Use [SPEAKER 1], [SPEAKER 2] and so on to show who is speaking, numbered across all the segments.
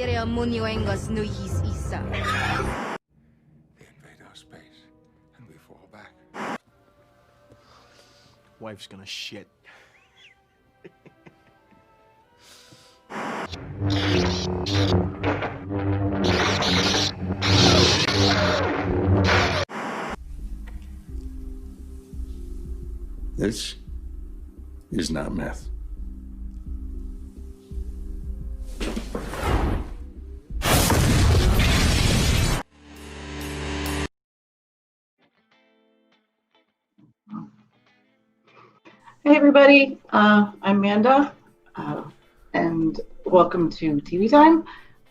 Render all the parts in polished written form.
[SPEAKER 1] invade our space, and we fall back.
[SPEAKER 2] Wife's gonna shit.
[SPEAKER 1] This is not myth.
[SPEAKER 3] Hey everybody, I'm Amanda, and welcome to TV Time.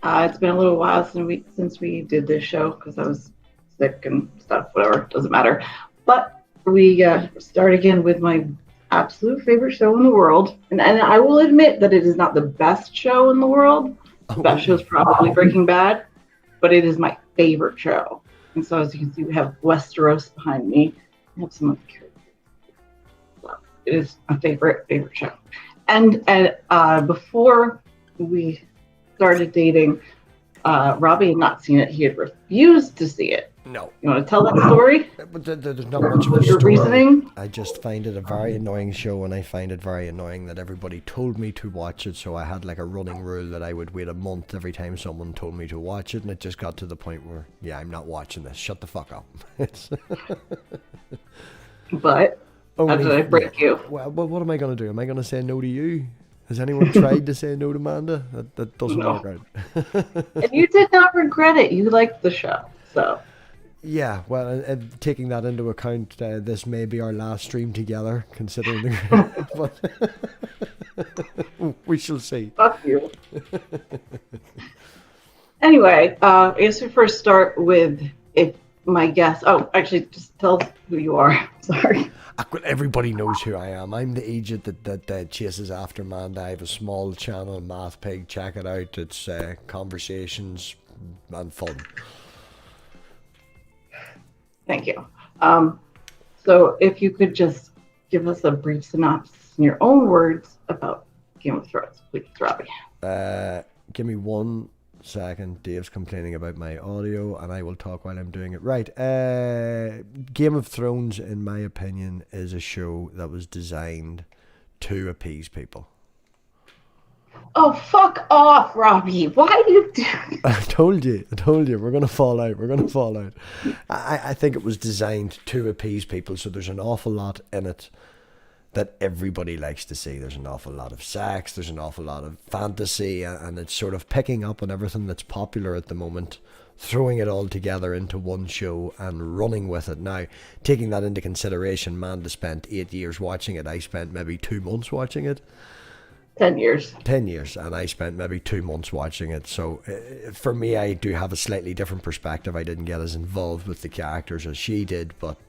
[SPEAKER 3] It's been a little while since we did this show because I was sick and stuff, whatever, doesn't matter. But we start again with my absolute favorite show in the world. And I will admit that it is not the best show in the world. The best show is probably Breaking Bad, but it is my favorite show. And so as you can see, we have Westeros behind me. We have some of the characters. It is my favorite show. And before we started dating, Robbie had not seen it. He had refused to see it.
[SPEAKER 2] No.
[SPEAKER 3] You want to tell that story?
[SPEAKER 2] But there's not much of a
[SPEAKER 3] Your
[SPEAKER 2] story.
[SPEAKER 3] reasoning?
[SPEAKER 2] I just find it a very annoying show, and I find it very annoying that everybody told me to watch it, so I had like a running rule that I would wait a month every time someone told me to watch it, and it just got to the point where, yeah, I'm not watching this. Shut the fuck up.
[SPEAKER 3] But how did I break you?
[SPEAKER 2] Well, what am I going to do? Am I going to say no to you? Has anyone tried to say no to Amanda? That doesn't work out.
[SPEAKER 3] And you did not regret it. You liked the show, so.
[SPEAKER 2] Yeah, well, and taking that into account, this may be our last stream together, considering the... but we shall see.
[SPEAKER 3] Fuck you. Anyway, I guess we first start with if my guess. Oh, actually, just tell us who you are. Sorry.
[SPEAKER 2] Everybody knows who I am. I'm the agent that chases after Amanda. I have a small channel, MathPig. Check it out. It's conversations and fun.
[SPEAKER 3] Thank you. So if you could just give us a brief synopsis in your own words about Game of Thrones, please, Robbie.
[SPEAKER 2] Give me 1 second. Dave's complaining about my audio, and I will talk while I'm doing it. Right. Game of Thrones, in my opinion, is a show that was designed to appease people.
[SPEAKER 3] Oh, fuck off, Robbie. Why do you do
[SPEAKER 2] I told you. We're going to fall out. I think it was designed to appease people, so there's an awful lot in it that everybody likes to see. There's an awful lot of sex, there's an awful lot of fantasy, and it's sort of picking up on everything that's popular at the moment, throwing it all together into one show and running with it. Now, taking that into consideration, Amanda spent 8 years watching it. I spent maybe 2 months watching it.
[SPEAKER 3] 10 years.
[SPEAKER 2] 10 years, and I spent maybe 2 months watching it. So for me, I do have a slightly different perspective. I didn't get as involved with the characters as she did, but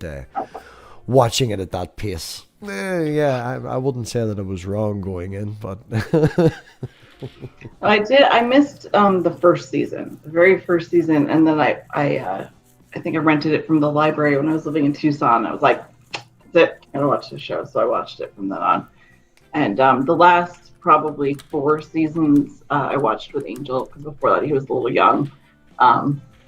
[SPEAKER 2] watching it at that pace, I wouldn't say that I was wrong going in, but
[SPEAKER 3] I did. I missed the first season, the very first season, and then I think I rented it from the library when I was living in Tucson. I was like, that's it, I gotta watch this show. So I watched it from then on. And the last probably 4 seasons I watched with Angel, because before that he was a little young.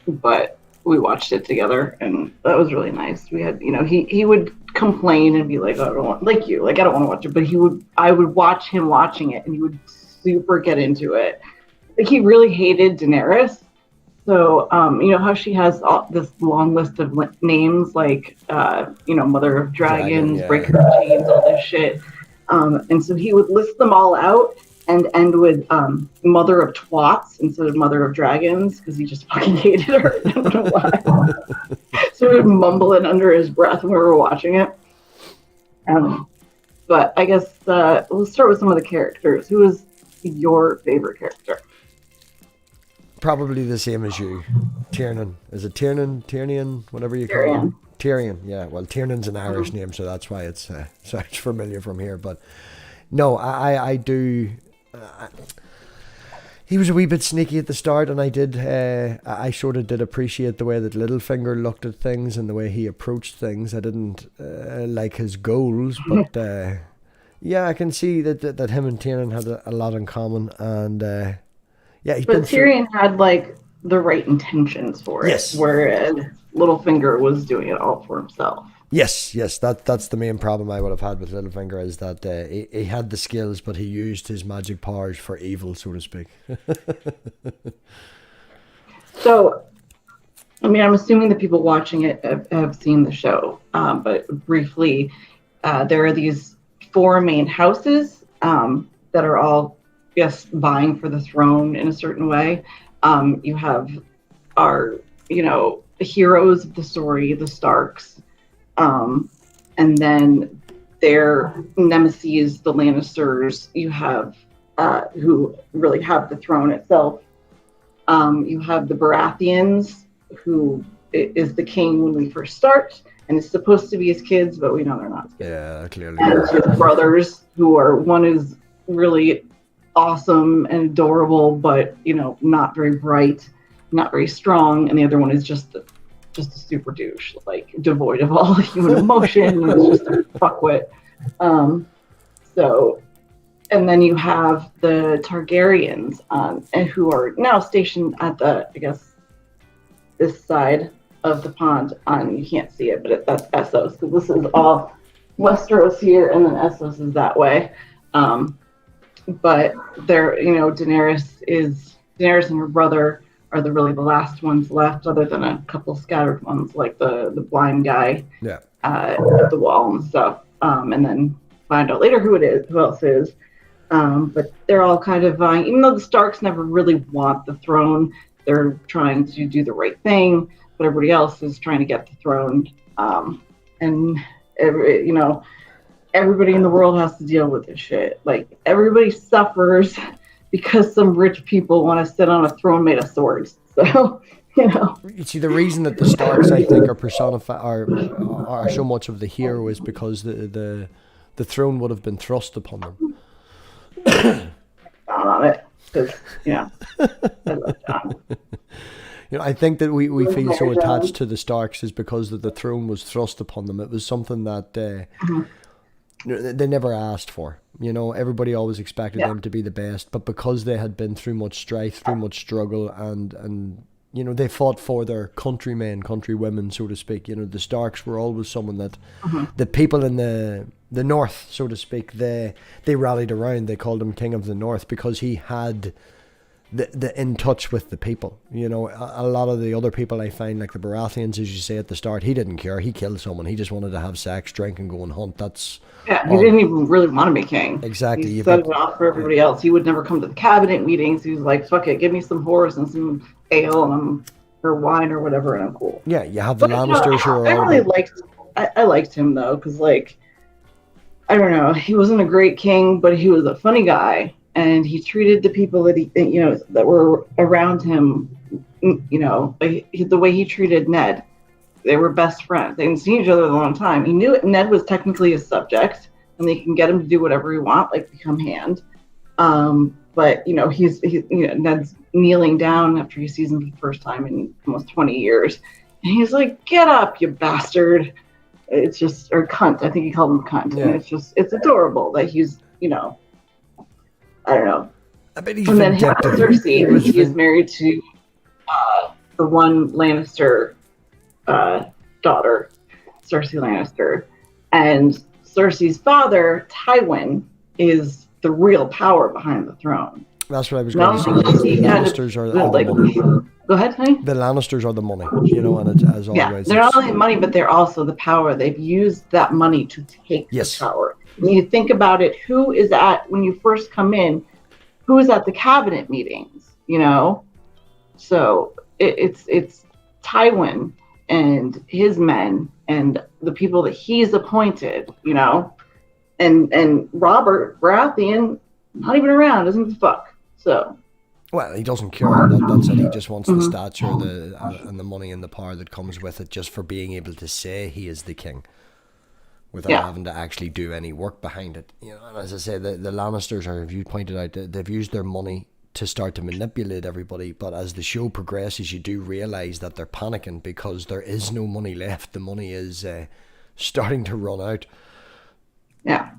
[SPEAKER 3] But we watched it together, and that was really nice. We had, he would complain and be like, oh, I don't want, like you, like, I don't want to watch it. But I would watch him watching it, and he would super get into it. Like, he really hated Daenerys. So, how she has this long list of names, like, Mother of Dragons, Breaker of Chains, all this shit. And so he would list them all out and end with Mother of Twats instead of Mother of Dragons, because he just fucking hated her. I don't know why. So he would mumble it under his breath when we were watching it. But I guess we'll start with some of the characters. Who is your favorite character?
[SPEAKER 2] Probably the same as you. Tiernan. Is it Tiernan? Tyrion? Whatever you call him. Tyrion, yeah. Well, Tiernan's an Irish name, so that's why it's sounds familiar from here. But no, I do. He was a wee bit sneaky at the start, and I sort of did appreciate the way that Littlefinger looked at things and the way he approached things. I didn't like his goals, but yeah, I can see that him and Tiernan had a lot in common, and Yeah, he's
[SPEAKER 3] But
[SPEAKER 2] been through.
[SPEAKER 3] Tyrion had like the right intentions for it,
[SPEAKER 2] Yes,
[SPEAKER 3] whereas Littlefinger was doing it all for himself.
[SPEAKER 2] yes. That's the main problem I would have had with Littlefinger is that he had the skills, but he used his magic powers for evil, so to speak.
[SPEAKER 3] So, I mean, I'm assuming the people watching it have seen the show, but briefly, there are these four main houses that are all, yes, vying for the throne in a certain way. You have our, the heroes of the story, the Starks, and then their nemesis, the Lannisters. You have who really have the throne itself. You have the Baratheons, who is the king when we first start, and it's supposed to be his kids, but we know they're not his kids.
[SPEAKER 2] Yeah, clearly.
[SPEAKER 3] And his brothers, who are one is really awesome and adorable, but not very bright, not very strong, and the other one is just a super douche, like devoid of all human emotion. And it's just a fuckwit. So, and then you have the Targaryens, and who are now stationed at the, I guess, this side of the pond. You can't see it, but that's Essos, because this is all Westeros here, and then Essos is that way. But there, Daenerys and her brother are the last ones left, other than a couple scattered ones, like the blind guy at the wall and stuff. And then find out later who else is. But they're all kind of vying, even though the Starks never really want the throne. They're trying to do the right thing, but everybody else is trying to get the throne. And everybody in the world has to deal with this shit. Like, everybody suffers because some rich people want to sit on a throne made of swords. So,
[SPEAKER 2] You see, the reason that the Starks, I think, are are so much of the hero is because the throne would have been thrust upon them.
[SPEAKER 3] On it, because I love John.
[SPEAKER 2] I think that we feel so attached to the Starks is because that the throne was thrust upon them. It was something that they never asked for. Everybody always expected them to be the best, but because they had been through much strife, through much struggle, and they fought for their countrymen, countrywomen, so to speak. The Starks were always someone that the people in the North, so to speak, they rallied around. They called him King of the North because he had the in touch with the people. A lot of the other people I find, like the Baratheons, as you say at the start, he didn't care. He killed someone. He just wanted to have sex, drink, and go and hunt.
[SPEAKER 3] He didn't even really want to be king.
[SPEAKER 2] Exactly.
[SPEAKER 3] He set it off for everybody else. He would never come to the cabinet meetings. He was like, fuck it, give me some horse and some ale or wine or whatever, and I'm cool.
[SPEAKER 2] Yeah, you have the Lannisters who are...
[SPEAKER 3] I liked him, though, because, like, I don't know, he wasn't a great king, but he was a funny guy, and he treated the people that that were around him, like, the way he treated Ned. They were best friends. They hadn't seen each other in a long time. He knew Ned was technically his subject, and they can get him to do whatever he wants, like become hand. But Ned's kneeling down after he sees him for the first time in almost 20 years, and he's like, "Get up, you bastard!" It's just, or cunt. I think he called him cunt. Yeah. And it's adorable that he's, I don't know.
[SPEAKER 2] I bet he's
[SPEAKER 3] and then Cersei, he's married to the one Lannister daughter, Cersei Lannister, and Cersei's father, Tywin, is the real power behind the throne.
[SPEAKER 2] That's what I was going to say. The Lannisters are the money.
[SPEAKER 3] Go ahead, honey.
[SPEAKER 2] The Lannisters are the money, and it's, as always.
[SPEAKER 3] Yeah, they're not only the money, but they're also the power. They've used that money to take the power. When you think about it, when you first come in, who is at the cabinet meetings, So it's Tywin and his men and the people that he's appointed, and Robert Baratheon, not even around, doesn't give a fuck. So,
[SPEAKER 2] well, he doesn't care. That's it. He just wants the stature, and the money and the power that comes with it, just for being able to say he is the king, without having to actually do any work behind it. And as I say, the Lannisters are, as you pointed out, they've used their money to start to manipulate everybody. But as the show progresses, you do realize that they're panicking because there is no money left. The money is starting to run out. Yeah.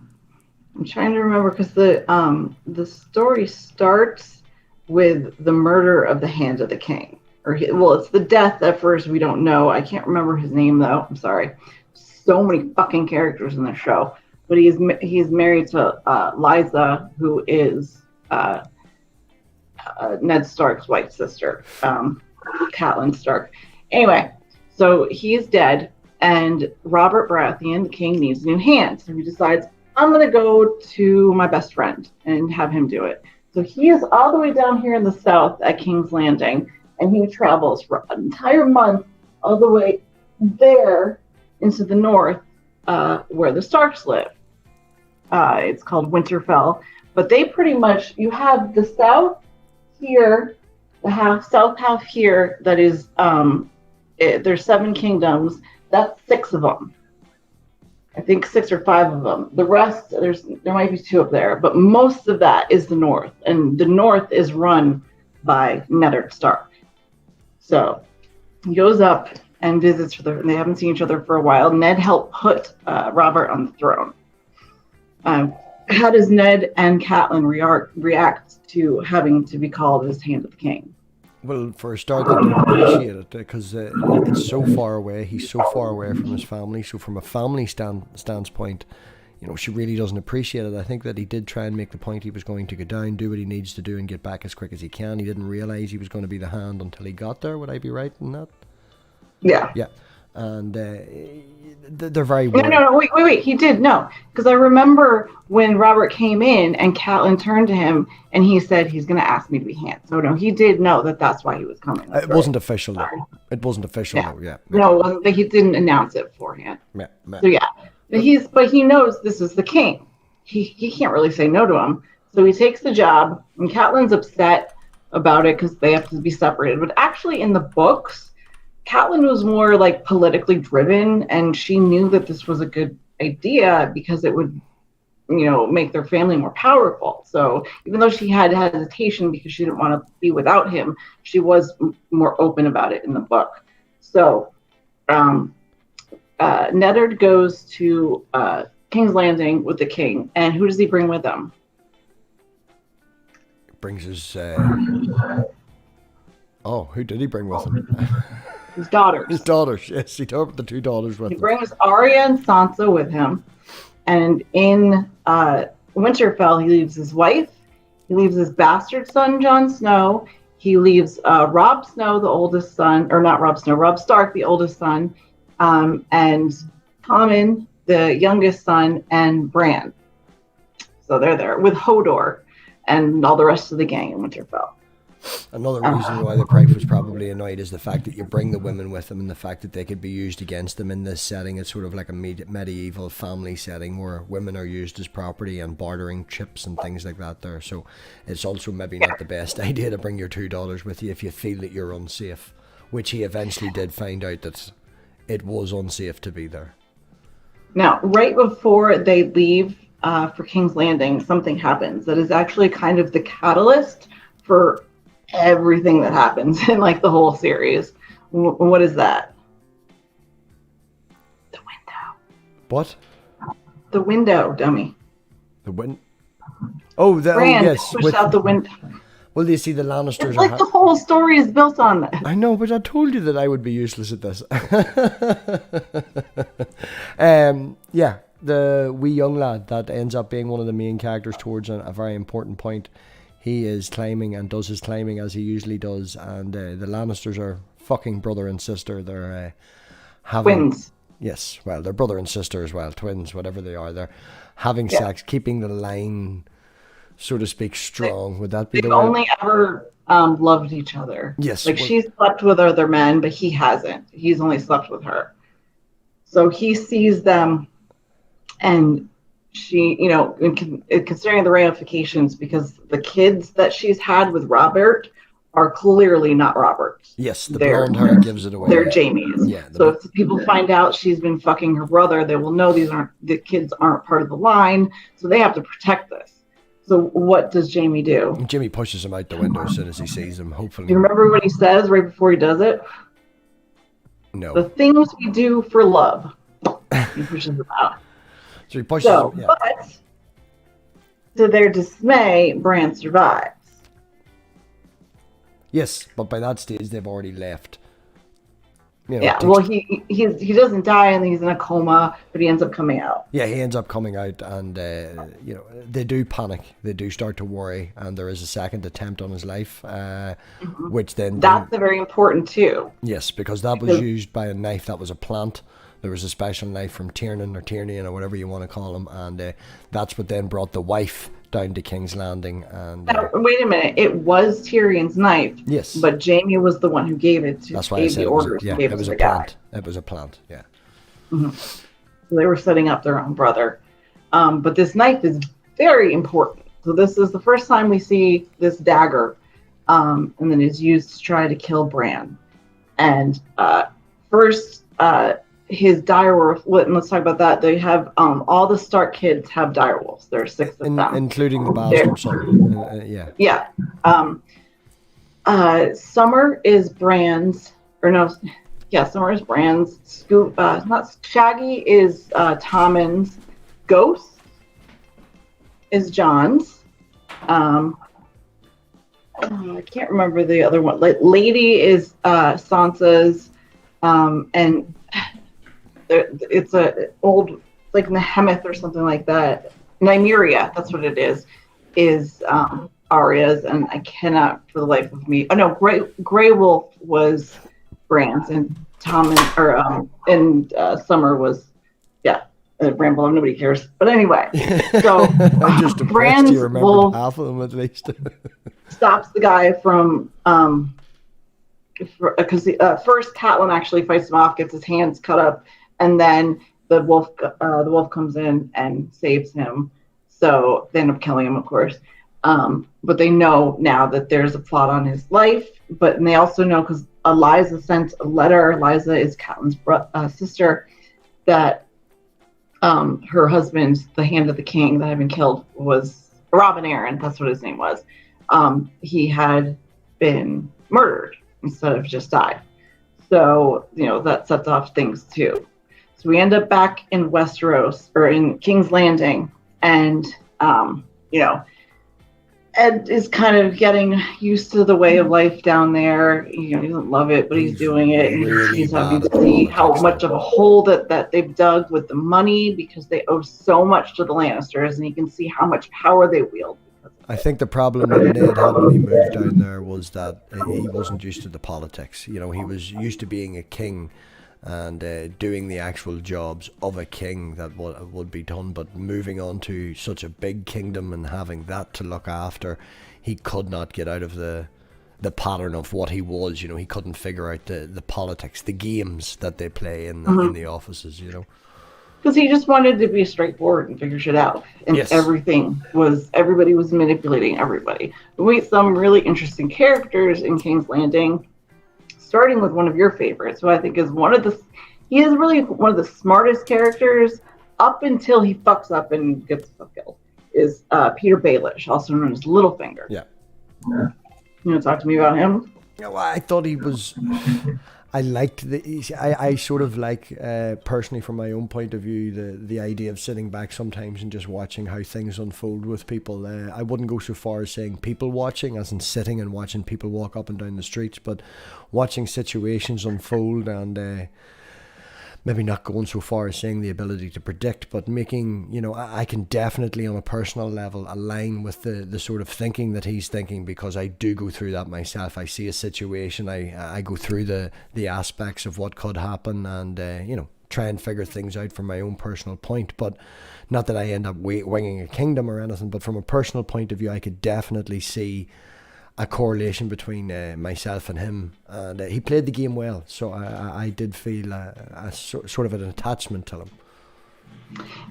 [SPEAKER 3] I'm trying to remember because the story starts with the murder of the Hand of the King. Well, it's the death at first. We don't know. I can't remember his name though. I'm sorry. So many fucking characters in the show. But he's married to Liza, who is Ned Stark's white sister, Catelyn Stark. Anyway, so he's dead, and Robert Baratheon, the king, needs a new hand. So he decides, I'm going to go to my best friend and have him do it. So he is all the way down here in the south at King's Landing, and he travels for an entire month all the way there into the north where the Starks live. It's called Winterfell. But they pretty much, you have the south here, the south half here that is, there's 7 kingdoms. That's 6 of them. I think 6 or 5 of them. The rest, there might be 2 up there, but most of that is the north, and the north is run by Ned Stark. So he goes up and visits and they haven't seen each other for a while. Ned helped put Robert on the throne. How does Ned and Catelyn react to having to be called as Hand of the King?
[SPEAKER 2] Well, for a start, they don't appreciate it because it's so far away. He's so far away from his family. So from a family standpoint, she really doesn't appreciate it. I think that he did try and make the point he was going to go down, do what he needs to do, and get back as quick as he can. He didn't realize he was going to be the Hand until he got there. Would I be right in that?
[SPEAKER 3] Yeah.
[SPEAKER 2] Yeah. And they're very
[SPEAKER 3] No, wait, he did, no, because I remember when Robert came in and Catelyn turned to him and he said he's going to ask me to be Hand. So no, he did know that's why he was coming.
[SPEAKER 2] It wasn't official though. It wasn't official though. Yeah.
[SPEAKER 3] No, it wasn't. He didn't announce it beforehand.
[SPEAKER 2] Yeah.
[SPEAKER 3] So yeah, but he knows this is the king. He can't really say no to him. So he takes the job, and Catelyn's upset about it because they have to be separated. But actually, in the books, Catelyn was more like politically driven, and she knew that this was a good idea because it would, make their family more powerful. So even though she had hesitation because she didn't want to be without him, she was more open about it in the book. So Ned goes to King's Landing with the king, and who does he bring with him?
[SPEAKER 2] Brings his. Who did he bring with him?
[SPEAKER 3] His daughters.
[SPEAKER 2] His daughters, yes. He took the 2 daughters with him.
[SPEAKER 3] He brings Arya and Sansa with him. And in Winterfell, he leaves his wife. He leaves his bastard son, Jon Snow. He leaves Robb Snow, the oldest son, or not Robb Snow, Robb Stark, the oldest son, and Tommen, the youngest son, and Bran. So they're there with Hodor and all the rest of the gang in Winterfell.
[SPEAKER 2] Another reason why the Price was probably annoyed is the fact that you bring the women with them and the fact that they could be used against them in this setting. It's sort of like a medieval family setting where women are used as property and bartering chips and things like that there. So it's also maybe not the best idea to bring your 2 daughters with you if you feel that you're unsafe, which he eventually did find out that it was unsafe to be there.
[SPEAKER 3] Now, right before they leave for King's Landing, something happens that is actually kind of the catalyst for everything that happens in the whole series. What is that? The window.
[SPEAKER 2] What?
[SPEAKER 3] The window, dummy.
[SPEAKER 2] The wind. Oh,
[SPEAKER 3] Bran
[SPEAKER 2] yes.
[SPEAKER 3] Pushed out the window.
[SPEAKER 2] Well, you see, the Lannisters
[SPEAKER 3] it's the whole story is built on this.
[SPEAKER 2] I know, but I told you that I would be useless at this. Yeah, the wee young lad that ends up being one of the main characters towards a very important point. He is climbing and does his climbing as he usually does, and the Lannisters are fucking brother and sister. They're having
[SPEAKER 3] twins.
[SPEAKER 2] Yes, well, they're brother and sister as well, twins, whatever they are. They're having sex, keeping the line, so to speak, strong. Would that be the
[SPEAKER 3] They've only ever loved each other.
[SPEAKER 2] Yes,
[SPEAKER 3] she's slept with other men, but he hasn't. He's only slept with her. So he sees them, and she, considering the ramifications, because the kids that she's had with Robert are clearly not Robert's.
[SPEAKER 2] Yes, the blonde hair gives it away.
[SPEAKER 3] They're Jaime's.
[SPEAKER 2] Yeah.
[SPEAKER 3] So if people find out she's been fucking her brother, they will know the kids aren't part of the line. So they have to protect this. So what does Jaime do?
[SPEAKER 2] Jaime pushes him out the window as soon as he sees him, hopefully.
[SPEAKER 3] You remember what he says right before he does it?
[SPEAKER 2] No.
[SPEAKER 3] The things we do for love. He pushes him out.
[SPEAKER 2] So he pushes him, yeah.
[SPEAKER 3] But to their dismay, Bran survives.
[SPEAKER 2] Yes, but by that stage they've already left. You know,
[SPEAKER 3] Yeah, well, he doesn't die and he's in a coma, but he ends up coming out.
[SPEAKER 2] yeah, he ends up coming out, and they do panic. They do start to worry, and there is a second attempt on his life, which then
[SPEAKER 3] That's very important too.
[SPEAKER 2] yes, because that was used by a knife that was a plant. There was a special knife from Tiernan or Tiernan or whatever you want to call him, and that's what then brought the wife down to King's Landing. And
[SPEAKER 3] Now, wait a minute, it was Tyrion's knife.
[SPEAKER 2] yes,
[SPEAKER 3] but Jaime was the one who gave it to.
[SPEAKER 2] that's why I
[SPEAKER 3] gave
[SPEAKER 2] said
[SPEAKER 3] the orders.
[SPEAKER 2] it
[SPEAKER 3] Gave
[SPEAKER 2] was
[SPEAKER 3] to
[SPEAKER 2] a
[SPEAKER 3] the guy.
[SPEAKER 2] plant. It was a plant. Yeah.
[SPEAKER 3] So they were setting up their own brother. But this knife is very important. So this is the first time we see this dagger, and then it's used to try to kill Bran. And first, his direwolf. Let's talk about that. They have all the Stark kids have direwolves. There are 6 of them,
[SPEAKER 2] including the bastard son. Yeah.
[SPEAKER 3] Yeah. Summer is Bran's, or no, yeah, Summer is Bran's. Scoop, not Shaggy is Tommen's. Ghost is John's. I can't remember the other one. Like Lady is Sansa's, and it's a old like Nehemeth or something like that. Nymeria, that's what it is Arya's, and I cannot for the life of me. Oh no, Grey Wolf was Bran's, and Summer was Ramble. Nobody cares, but anyway. So
[SPEAKER 2] I'm just impressed
[SPEAKER 3] Bran's
[SPEAKER 2] you remembered
[SPEAKER 3] wolf
[SPEAKER 2] half of them at least.
[SPEAKER 3] stops the guy from because first Catelyn actually fights him off, gets his hands cut up, and then the wolf comes in and saves him. So they end up killing him, of course. But they know now that there's a plot on his life. And they also know because Eliza sent a letter. Eliza is Catelyn's sister. That her husband, the Hand of the King that had been killed, was Robin Aaron. That's what his name was. He had been murdered instead of just died. So, that sets off things too. So we end up back in Westeros, or in King's Landing, and, Ed is kind of getting used to the way of life down there. He doesn't love it, but he's doing it.
[SPEAKER 2] Really
[SPEAKER 3] he's having to see how much of a hole that they've dug with the money, because they owe so much to the Lannisters, and he can see how much power they wield.
[SPEAKER 2] I think the problem that Ned had when he moved down there was that he wasn't used to the politics. He was used to being a king and doing the actual jobs of a king that would be done, but moving on to such a big kingdom and having that to look after, he could not get out of the pattern of what he was. He couldn't figure out the politics, the games that they play in the offices.
[SPEAKER 3] Because he just wanted to be straightforward and figure shit out, and
[SPEAKER 2] yes.
[SPEAKER 3] Everybody was manipulating everybody. We meet some really interesting characters in King's Landing, starting with one of your favorites, who I think is he is really one of the smartest characters up until he fucks up and gets killed, is Peter Baelish, also known as Littlefinger.
[SPEAKER 2] Yeah.
[SPEAKER 3] You want to talk to me about him?
[SPEAKER 2] I thought he was... I liked I sort of like, personally from my own point of view, the idea of sitting back sometimes and just watching how things unfold with people. I wouldn't go so far as saying people watching, as in sitting and watching people walk up and down the streets, but watching situations unfold and maybe not going so far as saying the ability to predict, but making, I can definitely on a personal level align with the sort of thinking that he's thinking, because I do go through that myself. I see a situation, I go through the aspects of what could happen and, try and figure things out from my own personal point. But not that I end up winging a kingdom or anything, but from a personal point of view, I could definitely see a correlation between myself and him, and he played the game well, so I did feel a sort of an attachment to him.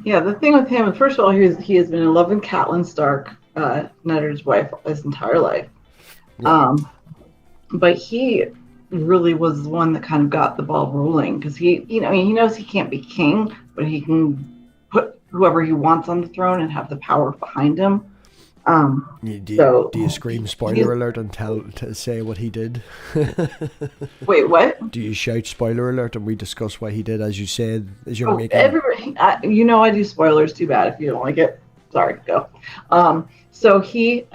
[SPEAKER 3] Yeah, the thing with him, first of all, he has been in love with Catelyn Stark, Neddard's wife, his entire life. Yeah. But he really was the one that kind of got the ball rolling, because he knows he can't be king, but he can put whoever he wants on the throne and have the power behind him.
[SPEAKER 2] Do you scream spoiler alert and to say what he did?
[SPEAKER 3] Wait, what?
[SPEAKER 2] Do you shout spoiler alert and we discuss what he did, as you said, as you're making?
[SPEAKER 3] Everybody, I do spoilers. Too bad if you don't like it. Sorry, go. So he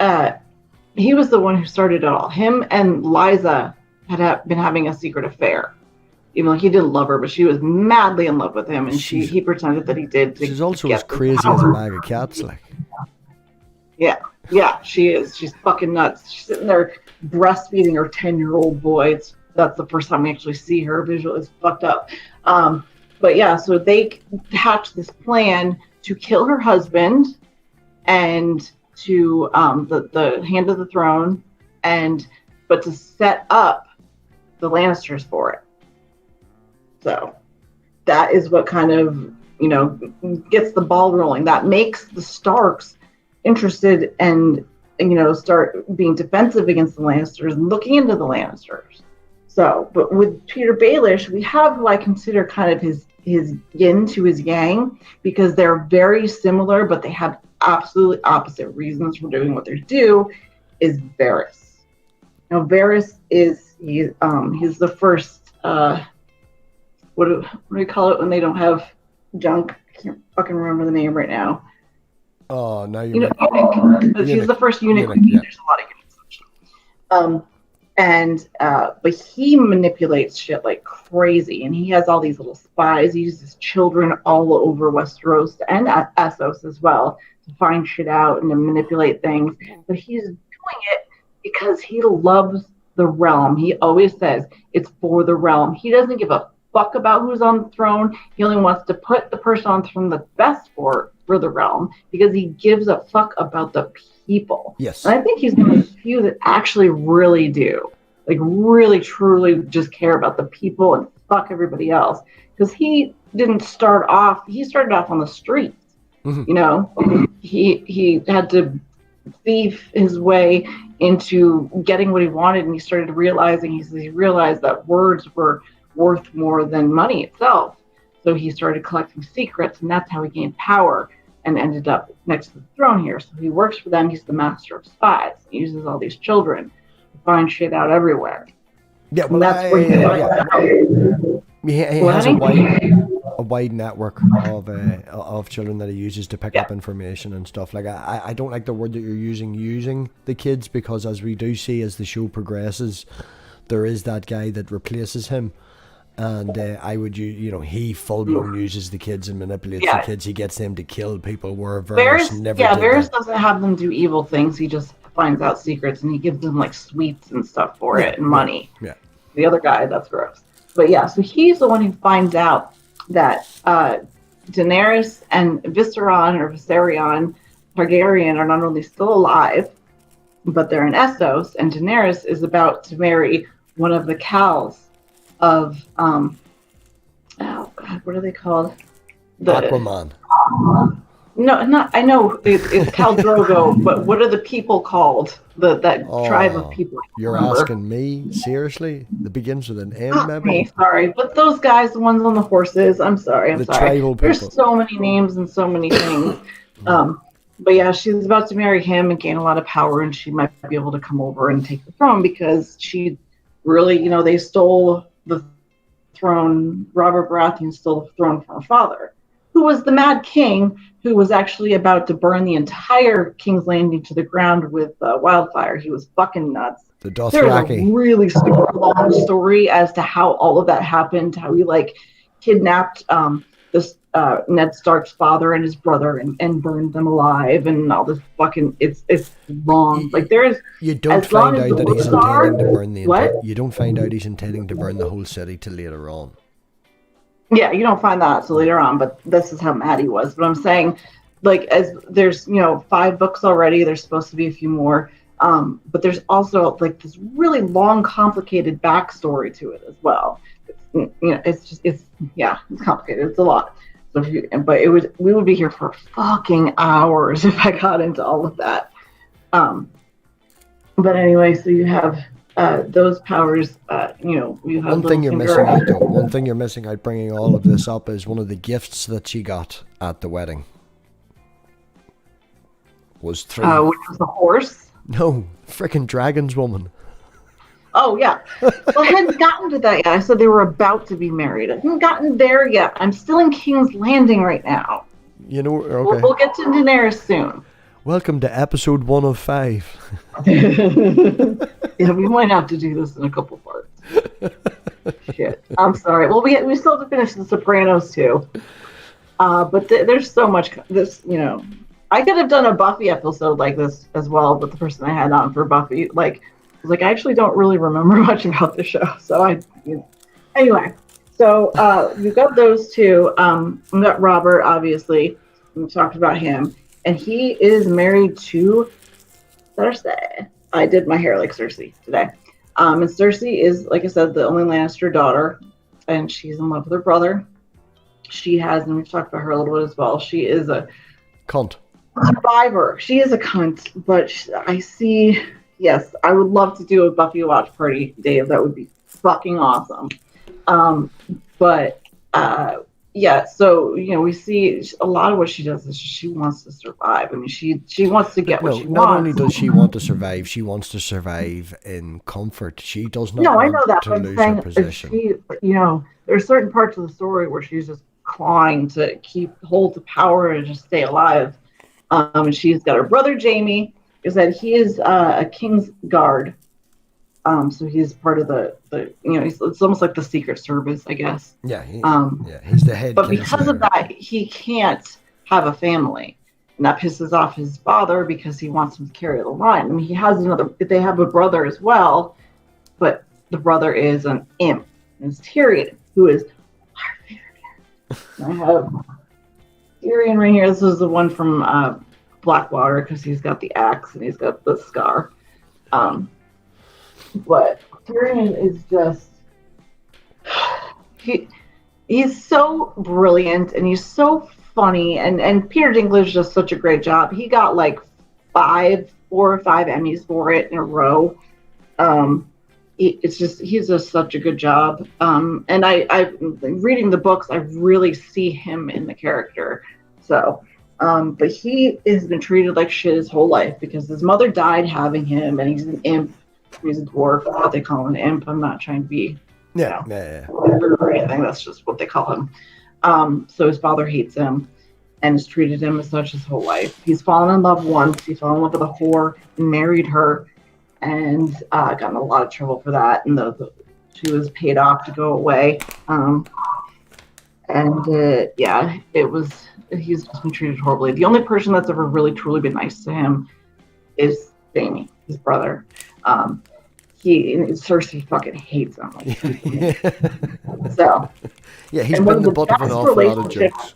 [SPEAKER 3] he was the one who started it all. Him and Liza had been having a secret affair. Even though he didn't love her, but she was madly in love with him, and he pretended that he did.
[SPEAKER 2] She's also as crazy as a bag of cats, like.
[SPEAKER 3] Yeah, she is. She's fucking nuts. She's sitting there breastfeeding her 10-year-old boy. That's the first time we actually see her. Visual is fucked up. But yeah, so they hatched this plan to kill her husband and to the Hand of the Throne, but to set up the Lannisters for it. So that is what kind of, gets the ball rolling. That makes the Starks interested and start being defensive against the Lannisters and looking into the Lannisters. So, but with Peter Baelish, we have who I consider kind of his yin to his yang, because they're very similar, but they have absolutely opposite reasons for doing what they do. Is Varys. Now, Varys is he's the first. What do you call it when they don't have junk? I can't fucking remember the name right now.
[SPEAKER 2] Oh, now
[SPEAKER 3] eunuch. He's the first eunuch. Yeah. There's a lot of eunuchs. But he manipulates shit like crazy, and he has all these little spies. He uses children all over Westeros and Essos as well to find shit out and to manipulate things. But he's doing it because he loves the realm. He always says it's for the realm. He doesn't give a fuck about who's on the throne. He only wants to put the person on the throne that's best for the realm, because he gives a fuck about the people.
[SPEAKER 2] Yes.
[SPEAKER 3] And I think he's one of the few that actually really do. Like, really, truly just care about the people and fuck everybody else. Because he started off on the streets. Mm-hmm. He had to thief his way into getting what he wanted, and he started realizing, he realized that words were worth more than money itself. So he started collecting secrets, and that's how he gained power and ended up next to the throne here. So he works for them. He's the master of spies. He uses all these children to find shit out everywhere.
[SPEAKER 2] Yeah, well, that's where he has a wide network of children that he uses to pick up information and stuff. Like, I don't like the word that you're using the kids, because as we do see as the show progresses, there is that guy that replaces him. And I would, he full-blown uses the kids and manipulates the kids. He gets them to kill people, where Varys never did
[SPEAKER 3] Varys
[SPEAKER 2] that.
[SPEAKER 3] Doesn't have them do evil things. He just finds out secrets, and he gives them, like, sweets and stuff for it and money.
[SPEAKER 2] Yeah.
[SPEAKER 3] The other guy, that's gross. But, yeah, so he's the one who finds out that Daenerys and Viserion Targaryen are not only still alive, but they're in Essos, and Daenerys is about to marry one of the Khals of oh god, what are they called?
[SPEAKER 2] Aquaman.
[SPEAKER 3] No, not. I know it's Khal Drogo, but what are the people called? That tribe of people.
[SPEAKER 2] You're asking me seriously? That begins with an M, maybe?
[SPEAKER 3] Me, sorry, but those guys, the ones on the horses. I'm sorry. I'm sorry.
[SPEAKER 2] Tribal people.
[SPEAKER 3] There's so many names and so many things. But yeah, she's about to marry him and gain a lot of power, and she might be able to come over and take the throne, because she really, they stole the throne. Robert Baratheon stole the throne from her father, who was the Mad King, who was actually about to burn the entire King's Landing to the ground with wildfire. He was fucking nuts.
[SPEAKER 2] The Dothraki.
[SPEAKER 3] There's a really super long story as to how all of that happened, how he kidnapped Ned Stark's father and his brother and burned them alive, and all this fucking it's long. Like, there is,
[SPEAKER 2] you don't find out that he's intending to burn the you don't find out he's intending to burn the whole city till later on.
[SPEAKER 3] Yeah, you don't find that till later on, but this is how mad he was. But I'm saying, as there's 5 books already, there's supposed to be a few more, but there's also this really long, complicated backstory to it as well. It's complicated. It's a lot. So we would be here for fucking hours if I got into all of that. But anyway, so you have those powers. You have
[SPEAKER 2] one thing you're missing out bringing all of this up is one of the gifts that she got at the wedding. Was 3.
[SPEAKER 3] Which was the horse?
[SPEAKER 2] No, freaking dragon's woman.
[SPEAKER 3] Oh, yeah. Well, I hadn't gotten to that yet. I said they were about to be married. I haven't gotten there yet. I'm still in King's Landing right now.
[SPEAKER 2] Okay.
[SPEAKER 3] We'll get to Daenerys soon.
[SPEAKER 2] Welcome to episode 1 of 5.
[SPEAKER 3] Yeah, we might have to do this in a couple parts. Shit, I'm sorry. Well, we still have to finish The Sopranos too. But there's so much this, I could have done a Buffy episode like this as well, but the person I had on for Buffy, I actually don't really remember much about the show. So anyway. So we've got those two. We've got Robert, obviously. We talked about him, and he is married to Cersei. I did my hair like Cersei today. And Cersei is, like I said, the only Lannister daughter, and she's in love with her brother. She has, and we've talked about her a little bit as well. She is a
[SPEAKER 2] Cunt.
[SPEAKER 3] Survivor. She is a cunt, but yes, I would love to do a Buffy watch party, Dave. That would be fucking awesome. Yeah, so we see a lot of what she does is she wants to survive. I mean, she wants to get what she wants.
[SPEAKER 2] Not only does she want to survive, she wants to survive in comfort. She does not want to lose her position.
[SPEAKER 3] There's certain parts of the story where she's just clawing to hold the power and just stay alive. And she's got her brother Jamie. Is that he is a King's Guard. So he's part of the it's almost like the Secret Service, I guess.
[SPEAKER 2] Yeah, he's the head.
[SPEAKER 3] But because of that, he can't have a family, and that pisses off his father because he wants him to carry the line. I mean, they have a brother as well, but the brother is an imp. And it's Tyrion, who is our favorite. I have Tyrion right here. This is the one from Blackwater because he's got the axe and he's got the scar. But Tyrion is just he's so brilliant and he's so funny and Peter Dinklage does such a great job. He got like 4 or 5 Emmys for it in a row. He's just such a good job. And I reading the books, I really see him in the character. So but he has been treated like shit his whole life because his mother died having him, and he's an imp. He's a dwarf, what they call an imp. I'm not trying to be or anything. That's just what they call him. So his father hates him and has treated him as such his whole life. He's fallen in love once. He fell in love with a whore and married her, and got in a lot of trouble for that. And she was paid off to go away. He's just been treated horribly. The only person that's ever really truly been nice to him is Jamie, his brother. Cersei fucking hates him. So
[SPEAKER 2] yeah, he's been the butt of an awful lot of jokes.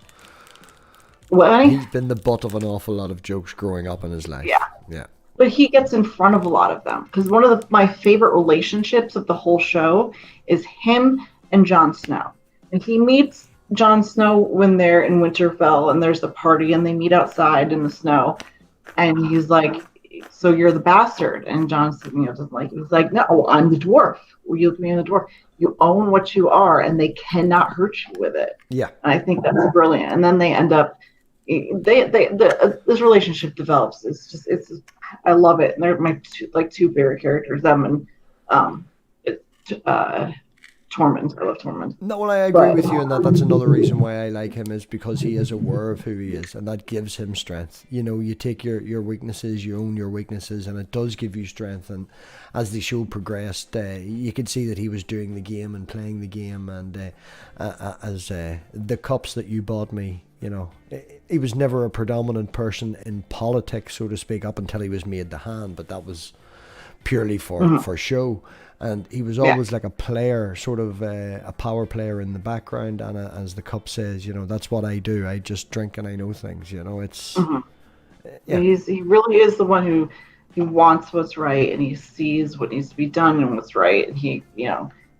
[SPEAKER 3] What?
[SPEAKER 2] He's been the butt of an awful lot of jokes growing up in his life. Yeah.
[SPEAKER 3] But he gets in front of a lot of them because one of my favorite relationships of the whole show is him and Jon Snow. And he meets Jon Snow when they're in Winterfell and there's a party and they meet outside in the snow, and he's like, so you're the bastard. And Jon doesn't like it. He's like, no, I'm the dwarf. You look at me, I'm the dwarf. You own what you are, and they cannot hurt you with it.
[SPEAKER 2] Yeah. And
[SPEAKER 3] I think that's brilliant. And then they end up, this relationship develops. I love it. And they're my two favorite characters, them and Tormund. I love Tormund.
[SPEAKER 2] No, well, I agree with you in that. That's another reason why I like him, is because he is aware of who he is, and that gives him strength. You take your weaknesses, you own your weaknesses, and it does give you strength. And as the show progressed, you could see that he was doing the game and playing the game. And as the cups that you bought me, he was never a predominant person in politics, so to speak, up until he was made the hand. But that was purely for show. And he was always like a player, sort of a power player in the background. And as the cup says, that's what I do. I just drink and I know things. It's
[SPEAKER 3] he really is the one who wants what's right, and he sees what needs to be done and what's right, and he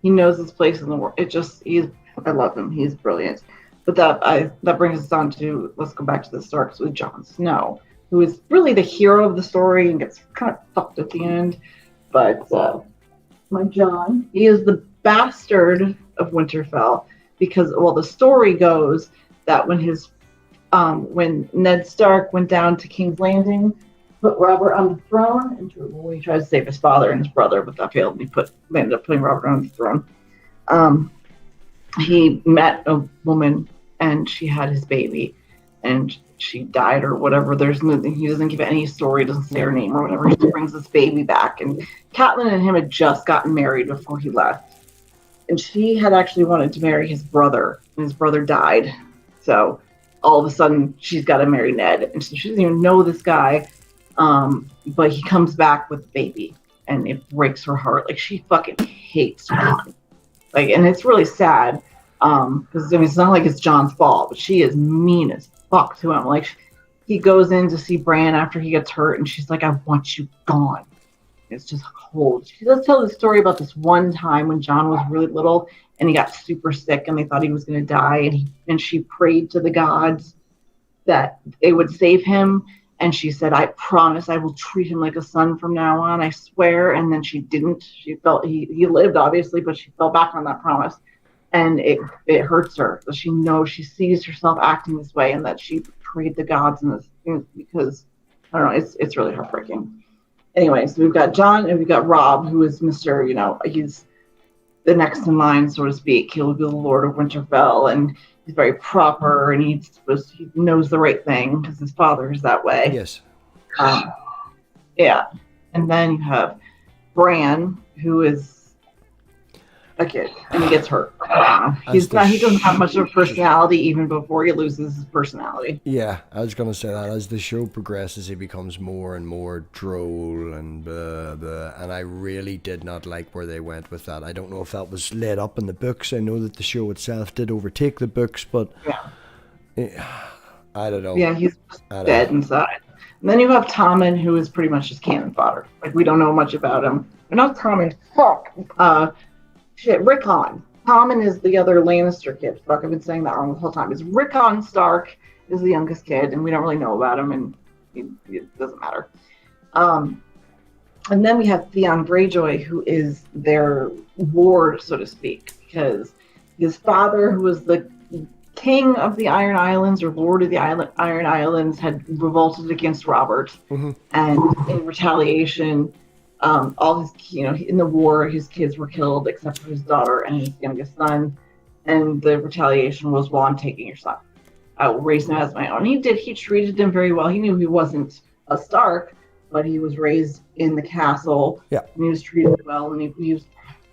[SPEAKER 3] knows his place in the world. I love him. He's brilliant. But that brings us on to, let's go back to the Starks with Jon Snow, who is really the hero of the story and gets kind of fucked at the end. But my Jon, he is the bastard of Winterfell because, the story goes that when Ned Stark went down to King's Landing, put Robert on the throne, and he tried to save his father and his brother, but that failed. And they ended up putting Robert on the throne. He met a woman, and she had his baby, and she died or whatever. He doesn't give any story, doesn't say her name or whatever. He just brings this baby back, and Catelyn and him had just gotten married before he left, and she had actually wanted to marry his brother, and his brother died. So all of a sudden, she's got to marry Ned, and so she doesn't even know this guy. But he comes back with the baby, and it breaks her heart. Like, she fucking hates John. Like, and it's really sad. Because it's not like it's John's fault, but she is mean as fuck to him. Like, he goes in to see Bran after he gets hurt, and she's like, "I want you gone." It's just cold. She does tell the story about this one time when John was really little and he got super sick, and they thought he was going to die, and she prayed to the gods that they would save him. And she said, "I promise I will treat him like a son from now on. I swear." And then she didn't. She felt he lived, obviously, but she fell back on that promise. And it hurts her. She sees herself acting this way, and that she betrayed the gods in this, because I don't know, it's really heartbreaking. Anyway, so we've got John and we've got Rob, who is Mr. He's the next in line, so to speak. He'll be the Lord of Winterfell, and he's very proper, and he knows the right thing because his father is that way.
[SPEAKER 2] Yes.
[SPEAKER 3] Yeah. And then you have Bran, who is a kid, and he gets hurt. He doesn't have much of a personality even before he loses his personality.
[SPEAKER 2] Yeah, I was going to say that as the show progresses, he becomes more and more droll and and I really did not like where they went with that. I don't know if that was laid up in the books. I know that the show itself did overtake the books, but I don't know.
[SPEAKER 3] Yeah, he's dead inside. And then you have Tommen, who is pretty much just cannon fodder. Like, we don't know much about him. But not Tommen. Fuck. Rickon. Tommen is the other Lannister kid. Fuck, I've been saying that wrong the whole time. It's Rickon Stark is the youngest kid, and we don't really know about him, and it doesn't matter. And then we have Theon Greyjoy, who is their ward, so to speak, because his father, who was the king of the Iron Islands, or lord of the Iron Islands, had revolted against Robert, and in retaliation, all his, in the war, his kids were killed except for his daughter and his youngest son. And the retaliation was, "Well, I'm taking your son. I will raise him as my own." He did. He treated him very well. He knew he wasn't a Stark, but he was raised in the castle.
[SPEAKER 2] Yeah.
[SPEAKER 3] And he was treated well, and he was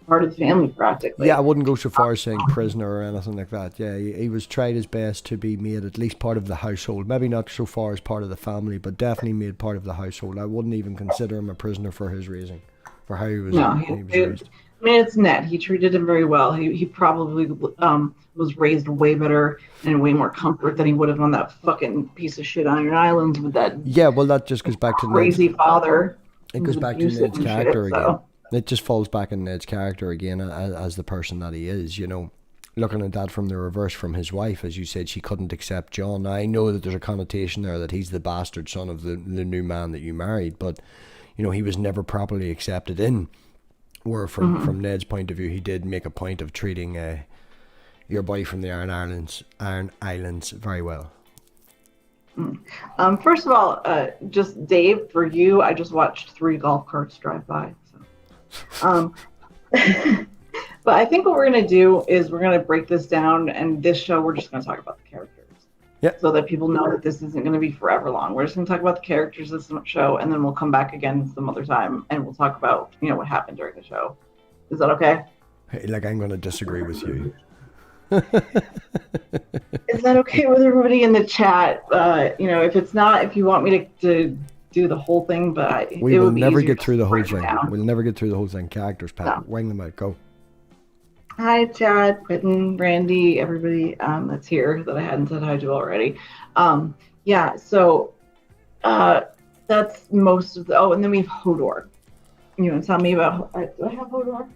[SPEAKER 3] part of the family practically.
[SPEAKER 2] Yeah, I wouldn't go so far as saying prisoner or anything like that. Yeah, he was tried his best to be made at least part of the household. Maybe not so far as part of the family, but definitely made part of the household. I wouldn't even consider him a prisoner for his raising, for how he was, raised.
[SPEAKER 3] I mean, it's Ned. He treated him very well. He probably was raised way better and way more comfort than he would have on that fucking piece of shit Iron Islands with that.
[SPEAKER 2] Yeah, well, that just goes back to
[SPEAKER 3] crazy father.
[SPEAKER 2] It goes back to Ned's character again.
[SPEAKER 3] So.
[SPEAKER 2] It just falls back in Ned's character again as the person that he is, Looking at that from the reverse from his wife, as you said, she couldn't accept John. Now, I know that there's a connotation there that he's the bastard son of the new man that you married, but, he was never properly accepted in. Where from Ned's point of view, he did make a point of treating your boy from the Iron Islands very well.
[SPEAKER 3] First of all, just Dave, for you, I just watched 3 golf carts drive by. So. But I think what we're going to do is we're going to break this down, and this show we're just going to talk about the characters.
[SPEAKER 2] Yeah.
[SPEAKER 3] So that people know that this isn't going to be forever long. We're just going to talk about the characters of the show, and then we'll come back again some other time, and we'll talk about, what happened during the show. Is that okay?
[SPEAKER 2] Hey, I'm going to disagree with you.
[SPEAKER 3] Is that okay with everybody in the chat? If it's not, if you want me to do the whole thing, but
[SPEAKER 2] we will never get through the whole thing. We'll never get through the whole thing. Characters, Pat. No. Wing them out. Go.
[SPEAKER 3] Hi, Chad, Quentin, Randy, everybody that's here that I hadn't said hi to already. So that's most of the... Oh, and then we have Hodor. You want to tell me about... Do I have Hodor?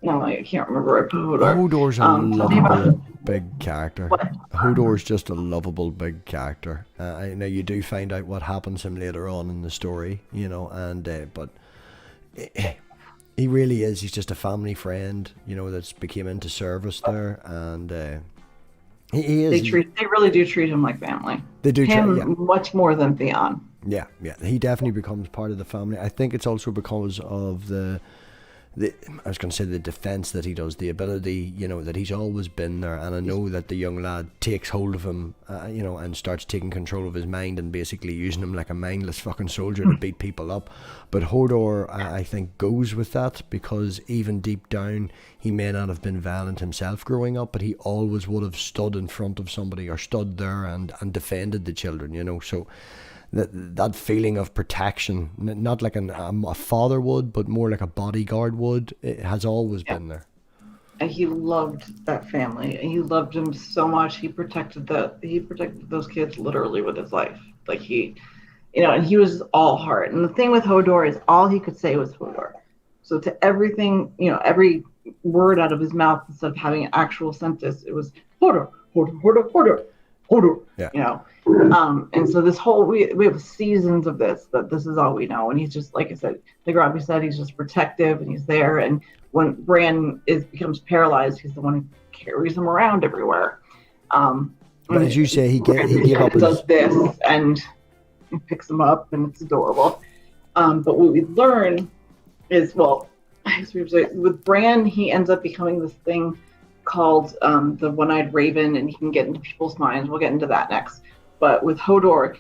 [SPEAKER 3] No, I can't remember where I put Hodor.
[SPEAKER 2] Hodor's a lovable big character.
[SPEAKER 3] What?
[SPEAKER 2] Hodor's just a lovable big character. I know you do find out what happens to him later on in the story, but... He really is. He's just a family friend, that's became into service there, and he is.
[SPEAKER 3] They really do treat him like family.
[SPEAKER 2] They do
[SPEAKER 3] much more than Theon.
[SPEAKER 2] Yeah. He definitely becomes part of the family. I think it's also because of the I was going to say the defense that he does, the ability, that he's always been there. And I know that the young lad takes hold of him, and starts taking control of his mind and basically using him like a mindless fucking soldier to beat people up. But Hodor, I think, goes with that, because even deep down, he may not have been violent himself growing up, but he always would have stood in front of somebody or stood there and defended the children, so that feeling of protection, not like a father would, but more like a bodyguard would, it has always been there.
[SPEAKER 3] And he loved that family, and he loved them so much. He protected those kids literally with his life. Like and he was all heart. And the thing with Hodor is all he could say was Hodor. So to everything, every word out of his mouth, instead of having an actual sentence, it was Hodor, Hodor, Hodor, Hodor. Hodor,
[SPEAKER 2] yeah.
[SPEAKER 3] And so this whole we have seasons of this is all we know, and he's just, like I said, like Robbie said, he's just protective, and he's there. And when Bran becomes paralyzed, he's the one who carries him around everywhere.
[SPEAKER 2] But as you say, he gave up.
[SPEAKER 3] Does this and he picks him up, and it's adorable. But what we learn is, with Bran, he ends up becoming this thing called the One-Eyed Raven, and he can get into people's minds. We'll get into that next. But with Hodor,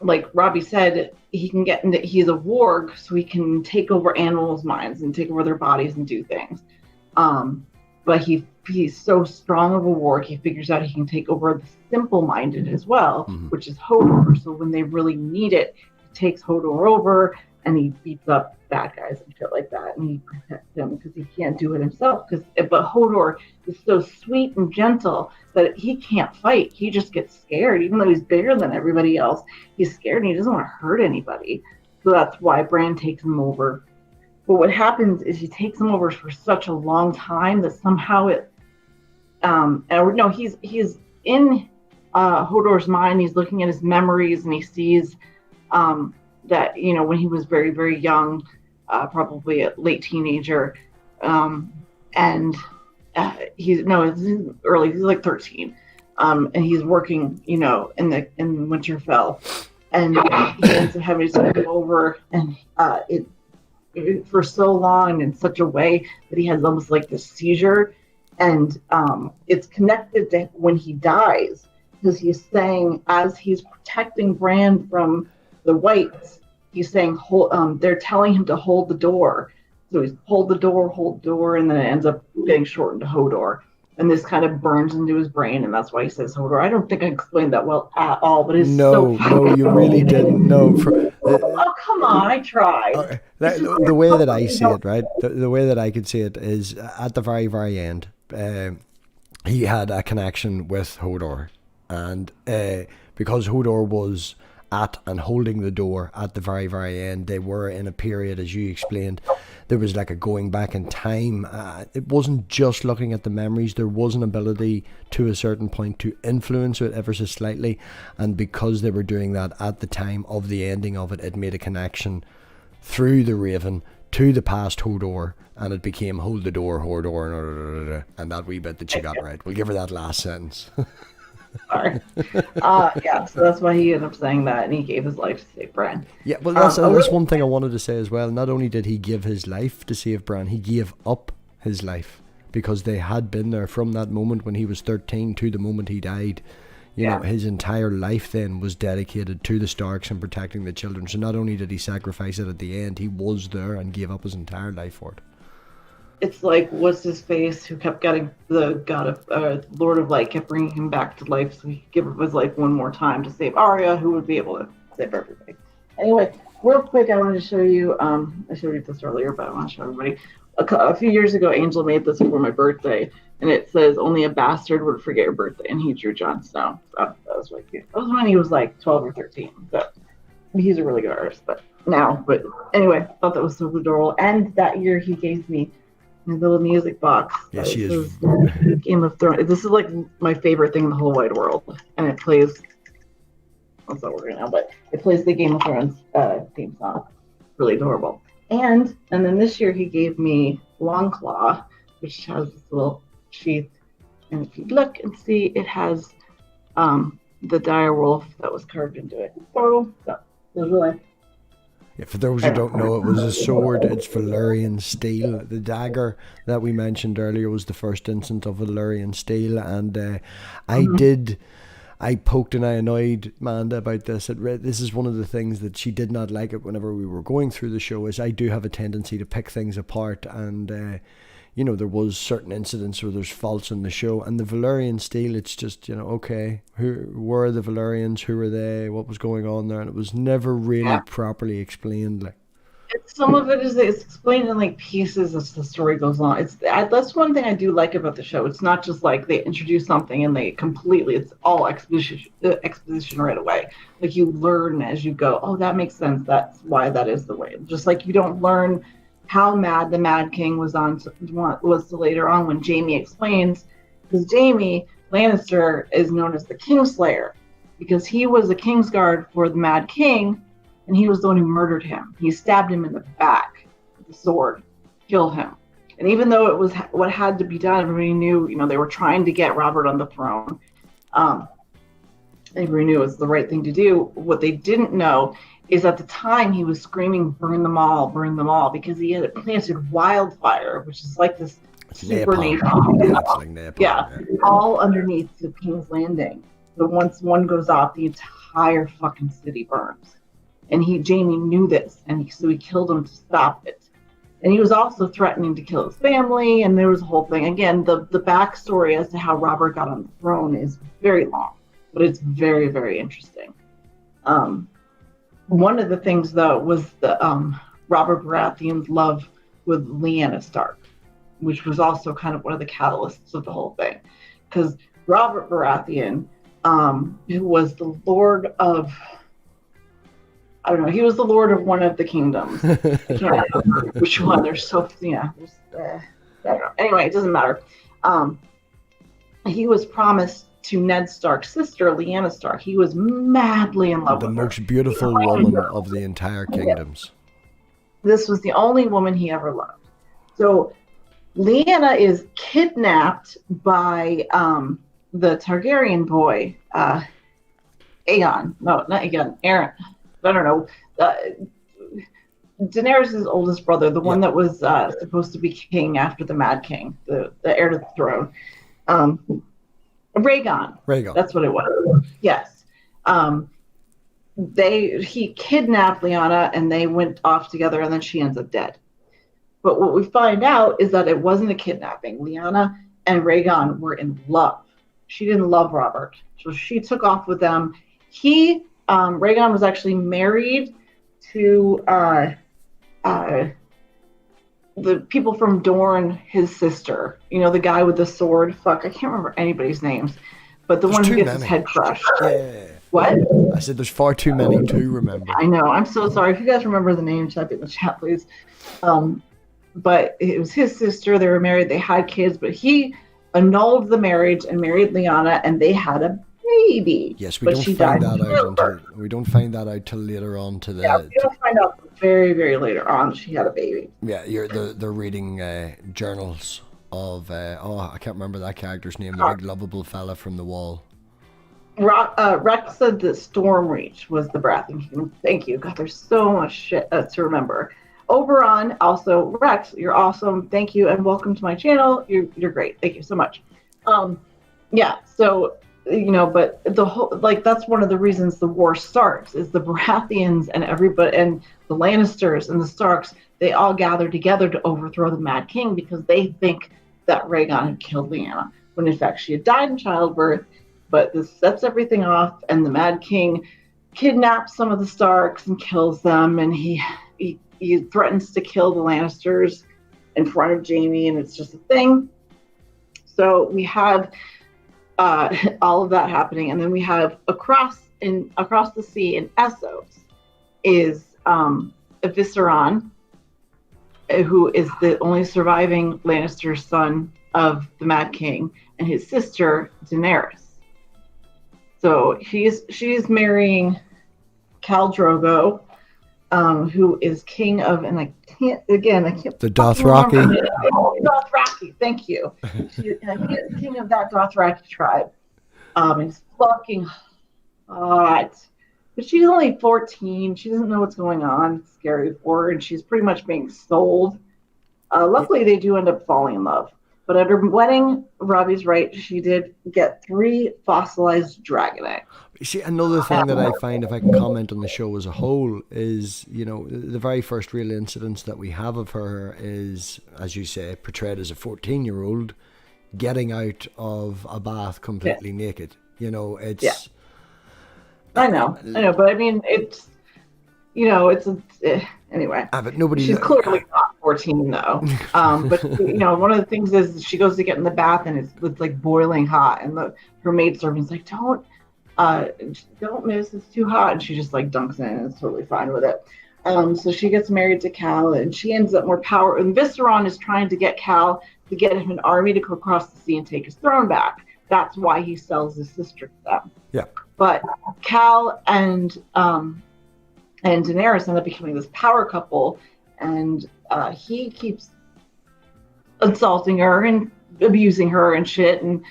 [SPEAKER 3] like Robbie said, he's a warg, so he can take over animals' minds and take over their bodies and do things. But he's so strong of a warg, he figures out he can take over the simple-minded as well, which is Hodor. So when they really need it, he takes Hodor over, and he beats up bad guys and shit like that, and he protects them because he can't do it himself. But Hodor is so sweet and gentle that he can't fight. He just gets scared, even though he's bigger than everybody else. He's scared, and he doesn't want to hurt anybody. So that's why Bran takes him over. But what happens is he takes him over for such a long time that somehow he's in Hodor's mind. He's looking at his memories, and he sees that when he was very, very young, probably a late teenager, and he's early. He's like 13, and he's working, in Winterfell, and he ends up having to come over, and it for so long in such a way that he has almost like this seizure, and it's connected to when he dies, because he's saying, as he's protecting Bran from the whites, he's saying, they're telling him to hold the door. So he's hold the door, and then it ends up getting shortened to Hodor. And this kind of burns into his brain, and that's why he says Hodor. I don't think I explained that well at all, but it's
[SPEAKER 2] no, you really didn't. No,
[SPEAKER 3] oh, come on, I tried.
[SPEAKER 2] Okay. The way that I see it, right? The way that I could see it is at the very, very end, he had a connection with Hodor, and because Hodor was at and holding the door at the very, very end, they were in a period, as you explained, there was like a going back in time. It wasn't just looking at the memories. There was an ability to a certain point to influence it ever so slightly, and because they were doing that at the time of the ending of it, it made a connection through the Raven to the past Hodor, and it became hold the door, Hodor, and that wee bit that you got right. We'll give her that last sentence.
[SPEAKER 3] Sorry. So that's why he ended up saying that, and he gave his life to save Bran.
[SPEAKER 2] Yeah, well, that's one thing I wanted to say as well. Not only did he give his life to save Bran, he gave up his life, because they had been there from that moment when he was 13 to the moment he died. You know, his entire life then was dedicated to the Starks and protecting the children. So not only did he sacrifice it at the end, he was there and gave up his entire life for it.
[SPEAKER 3] It's like, what's his face, who kept getting the Lord of Light kept bringing him back to life, so he could give up his life one more time to save Arya, who would be able to save everybody. Anyway, real quick, I wanted to show you. I showed you this earlier, but I want to show everybody. A few years ago, Angel made this for my birthday, and it says, "Only a bastard would forget your birthday," and he drew Jon Snow. So that was really cute. That was when he was like 12 or 13. So he's a really good artist, but anyway, I thought that was so adorable. And that year, he gave me a little music box.
[SPEAKER 2] Yes, she is.
[SPEAKER 3] Game of Thrones. This is like my favorite thing in the whole wide world, and it plays. That's not working now, but it plays the Game of Thrones theme song. Really adorable. And then this year he gave me Longclaw, which has this little sheath, and if you look and see, it has the dire wolf that was carved into it. So it was really.
[SPEAKER 2] Yeah, for those who don't know, it was a sword. It's Valyrian steel. The dagger that we mentioned earlier was the first instance of Valyrian steel, and I poked and I annoyed Manda about this. This is one of the things that she did not like it whenever we were going through the show, is I do have a tendency to pick things apart, and there was certain incidents where there's faults in the show, and the Valyrian steel, it's just, okay, who were the Valyrians, who were they, what was going on there, and it was never really properly explained. Like,
[SPEAKER 3] some of it is, it's explained in like pieces as the story goes on. That's one thing I do like about the show. It's not just like they introduce something and it's all exposition right away. Like, you learn as you go. Oh, that makes sense. That's why that is the way. Just like you don't learn how mad the Mad King was later on when Jaime explains, because Jaime Lannister is known as the Kingslayer because he was a Kingsguard for the Mad King, and he was the one who murdered him. He stabbed him in the back with the sword, killed him. And even though it was what had to be done, everybody knew, they were trying to get Robert on the throne. Everybody knew it was the right thing to do. What they didn't know is at the time he was screaming, burn them all, because he had planted wildfire, which is like this super napalm.
[SPEAKER 2] Yeah, it's like napalm.
[SPEAKER 3] Yeah, all underneath the King's Landing. So once one goes off, the entire fucking city burns. And Jaime knew this, and so he killed him to stop it. And he was also threatening to kill his family, and there was a whole thing. Again, the backstory as to how Robert got on the throne is very long, but it's very, very interesting. One of the things, though, was the Robert Baratheon's love with Lyanna Stark, which was also kind of one of the catalysts of the whole thing. Because Robert Baratheon, who was the Lord of... I don't know. He was the Lord of one of the kingdoms. I can't remember which one. There's so... I don't know. Anyway, it doesn't matter. He was promised to Ned Stark's sister, Lyanna Stark. He was madly in love with her.
[SPEAKER 2] The most beautiful woman of the entire kingdoms.
[SPEAKER 3] This was the only woman he ever loved. So Lyanna is kidnapped by the Targaryen boy, Aegon. No, not Aegon. Aaron. I don't know. Daenerys' oldest brother, the one that was supposed to be king after the Mad King, the heir to the throne. Rhaegon. That's what it was. Yes. He kidnapped Lyanna and they went off together, and then she ends up dead. But what we find out is that it wasn't a kidnapping. Lyanna and Rhaegon were in love. She didn't love Robert, so she took off with them. Rhaegon was actually married to the people from Dorne, his sister. The guy with the sword. Fuck, I can't remember anybody's names. But the one who gets his head crushed.
[SPEAKER 2] Yeah.
[SPEAKER 3] What?
[SPEAKER 2] I said there's far too many to remember.
[SPEAKER 3] I know. I'm so sorry. If you guys remember the name, type it in the chat, please. But it was his sister. They were married. They had kids. But he annulled the marriage and married Lyanna, and they had a baby.
[SPEAKER 2] Yes, we don't find that out till later on. We
[SPEAKER 3] don't find out very, very later on she had a baby.
[SPEAKER 2] Yeah, they're reading journals of I can't remember that character's name, the big lovable fella from the wall.
[SPEAKER 3] Rex said that Stormreach was the Baratheon king. Thank you. God, there's so much shit to remember. Oberon, also Rex, you're awesome. Thank you, and welcome to my channel. You're great. Thank you so much. So. But the whole, that's one of the reasons the war starts, is the Baratheons and everybody, and the Lannisters and the Starks, they all gather together to overthrow the Mad King because they think that Rhaegon had killed Lyanna, when in fact she had died in childbirth. But this sets everything off, and the Mad King kidnaps some of the Starks and kills them, and he threatens to kill the Lannisters in front of Jaime, and it's just a thing. So we have all of that happening, and then we have across the sea in Essos is Viserys, who is the only surviving Lannister son of the Mad King, and his sister Daenerys. So she's marrying Khal Drogo, who is king of, and I can't. The
[SPEAKER 2] Dothraki.
[SPEAKER 3] Dothraki, thank you. He is king of that Dothraki tribe. He's fucking hot. but she's only 14. She doesn't know what's going on. It's scary for her, and she's pretty much being sold. Luckily, they do end up falling in love. But at her wedding, Robbie's right. She did get 3 fossilized dragon eggs.
[SPEAKER 2] See, another thing that I find, if I can comment on the show as a whole, is, you know, the very first real incidents that we have of her is, as you say, portrayed as a 14-year-old getting out of a bath completely naked. You know, it's...
[SPEAKER 3] Yeah. I know, but I mean, it's, you know, anyway.
[SPEAKER 2] But nobody...
[SPEAKER 3] She's clearly not 14, though. But, you know, one of the things is she goes to get in the bath, and it's like boiling hot, and her maidservant's like, don't miss, it's too hot, and she just like dunks in and is totally fine with it. So she gets married to Cal, and she ends up more power, and Visceron is trying to get Cal to get him an army to go across the sea and take his throne back. That's why he sells his sister to them.
[SPEAKER 2] Yeah.
[SPEAKER 3] But Cal and Daenerys end up becoming this power couple, and he keeps insulting her and abusing her and shit, and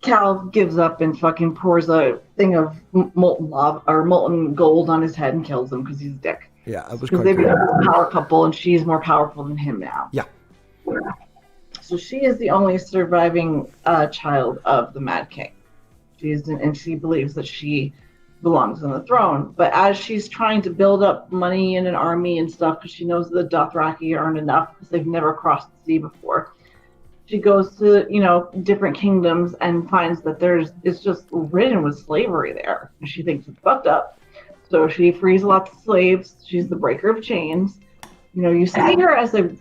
[SPEAKER 3] Cal gives up and fucking pours a thing of molten lava or molten gold on his head and kills him because he's a dick.
[SPEAKER 2] Yeah, it was
[SPEAKER 3] because
[SPEAKER 2] quite
[SPEAKER 3] they
[SPEAKER 2] cool.
[SPEAKER 3] become a power couple, and she's more powerful than him now.
[SPEAKER 2] Yeah.
[SPEAKER 3] So she is the only surviving child of the Mad King. And she believes that she belongs on the throne. But as she's trying to build up money and an army and stuff, because she knows the Dothraki aren't enough because they've never crossed the sea before, she goes to, you know, different kingdoms and finds that it's just ridden with slavery there. And she thinks it's fucked up. So she frees lots of slaves. She's the breaker of chains. You know, you see her as a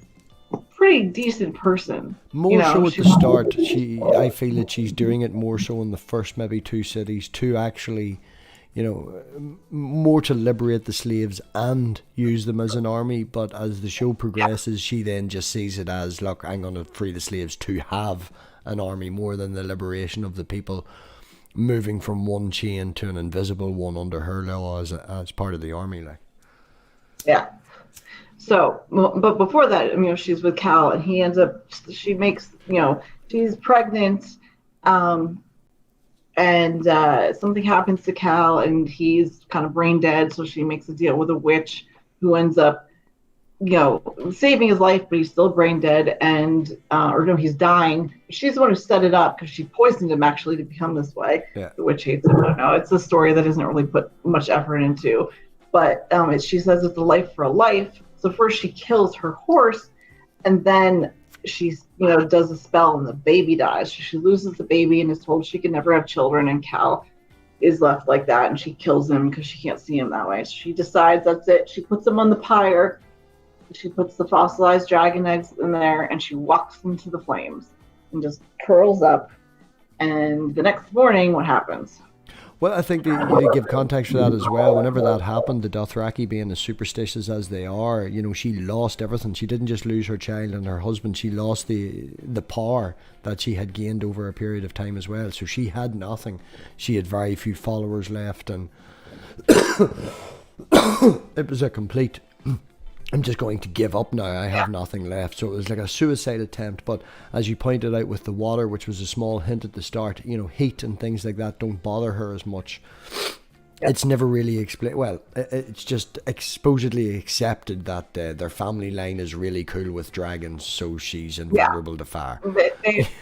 [SPEAKER 3] pretty decent person.
[SPEAKER 2] More so at the start. I feel that she's doing it more so in the first maybe 2 cities to actually, you know, more to liberate the slaves and use them as an army. But as the show progresses, she then just sees it as, look, I'm going to free the slaves to have an army more than the liberation of the people moving from one chain to an invisible one under her law as part of the army. Like. Yeah.
[SPEAKER 3] So, but before that, you know, she's with Cal, and she's pregnant, and something happens to Cal, and he's kind of brain dead. So she makes a deal with a witch who ends up, you know, saving his life, but he's still brain dead, he's dying. She's the one who set it up because she poisoned him actually to become this way.
[SPEAKER 2] Yeah.
[SPEAKER 3] The witch hates him. I don't know. It's a story that isn't really put much effort into, but she says it's a life for a life. So first she kills her horse, and then she, you know, does a spell, and the baby dies. She loses the baby and is told she can never have children, and Cal is left like that, and she kills him because she can't see him that way. So she decides that's it. She puts him on the pyre. She puts the fossilized dragon eggs in there, and she walks into the flames and just curls up. And the next morning, what happens?
[SPEAKER 2] Well, I think to give context for that as well, whenever that happened, the Dothraki being as superstitious as they are, you know, she lost everything. She didn't just lose her child and her husband, she lost the power that she had gained over a period of time as well. So she had nothing. She had very few followers left, and it was a complete... I'm just going to give up now. I have nothing left. So it was like a suicide attempt. But as you pointed out with the water, which was a small hint at the start, you know, heat and things like that don't bother her as much. Yep. It's never really explained. Well, it's just supposedly accepted that their family line is really cool with dragons, so she's invulnerable to fire.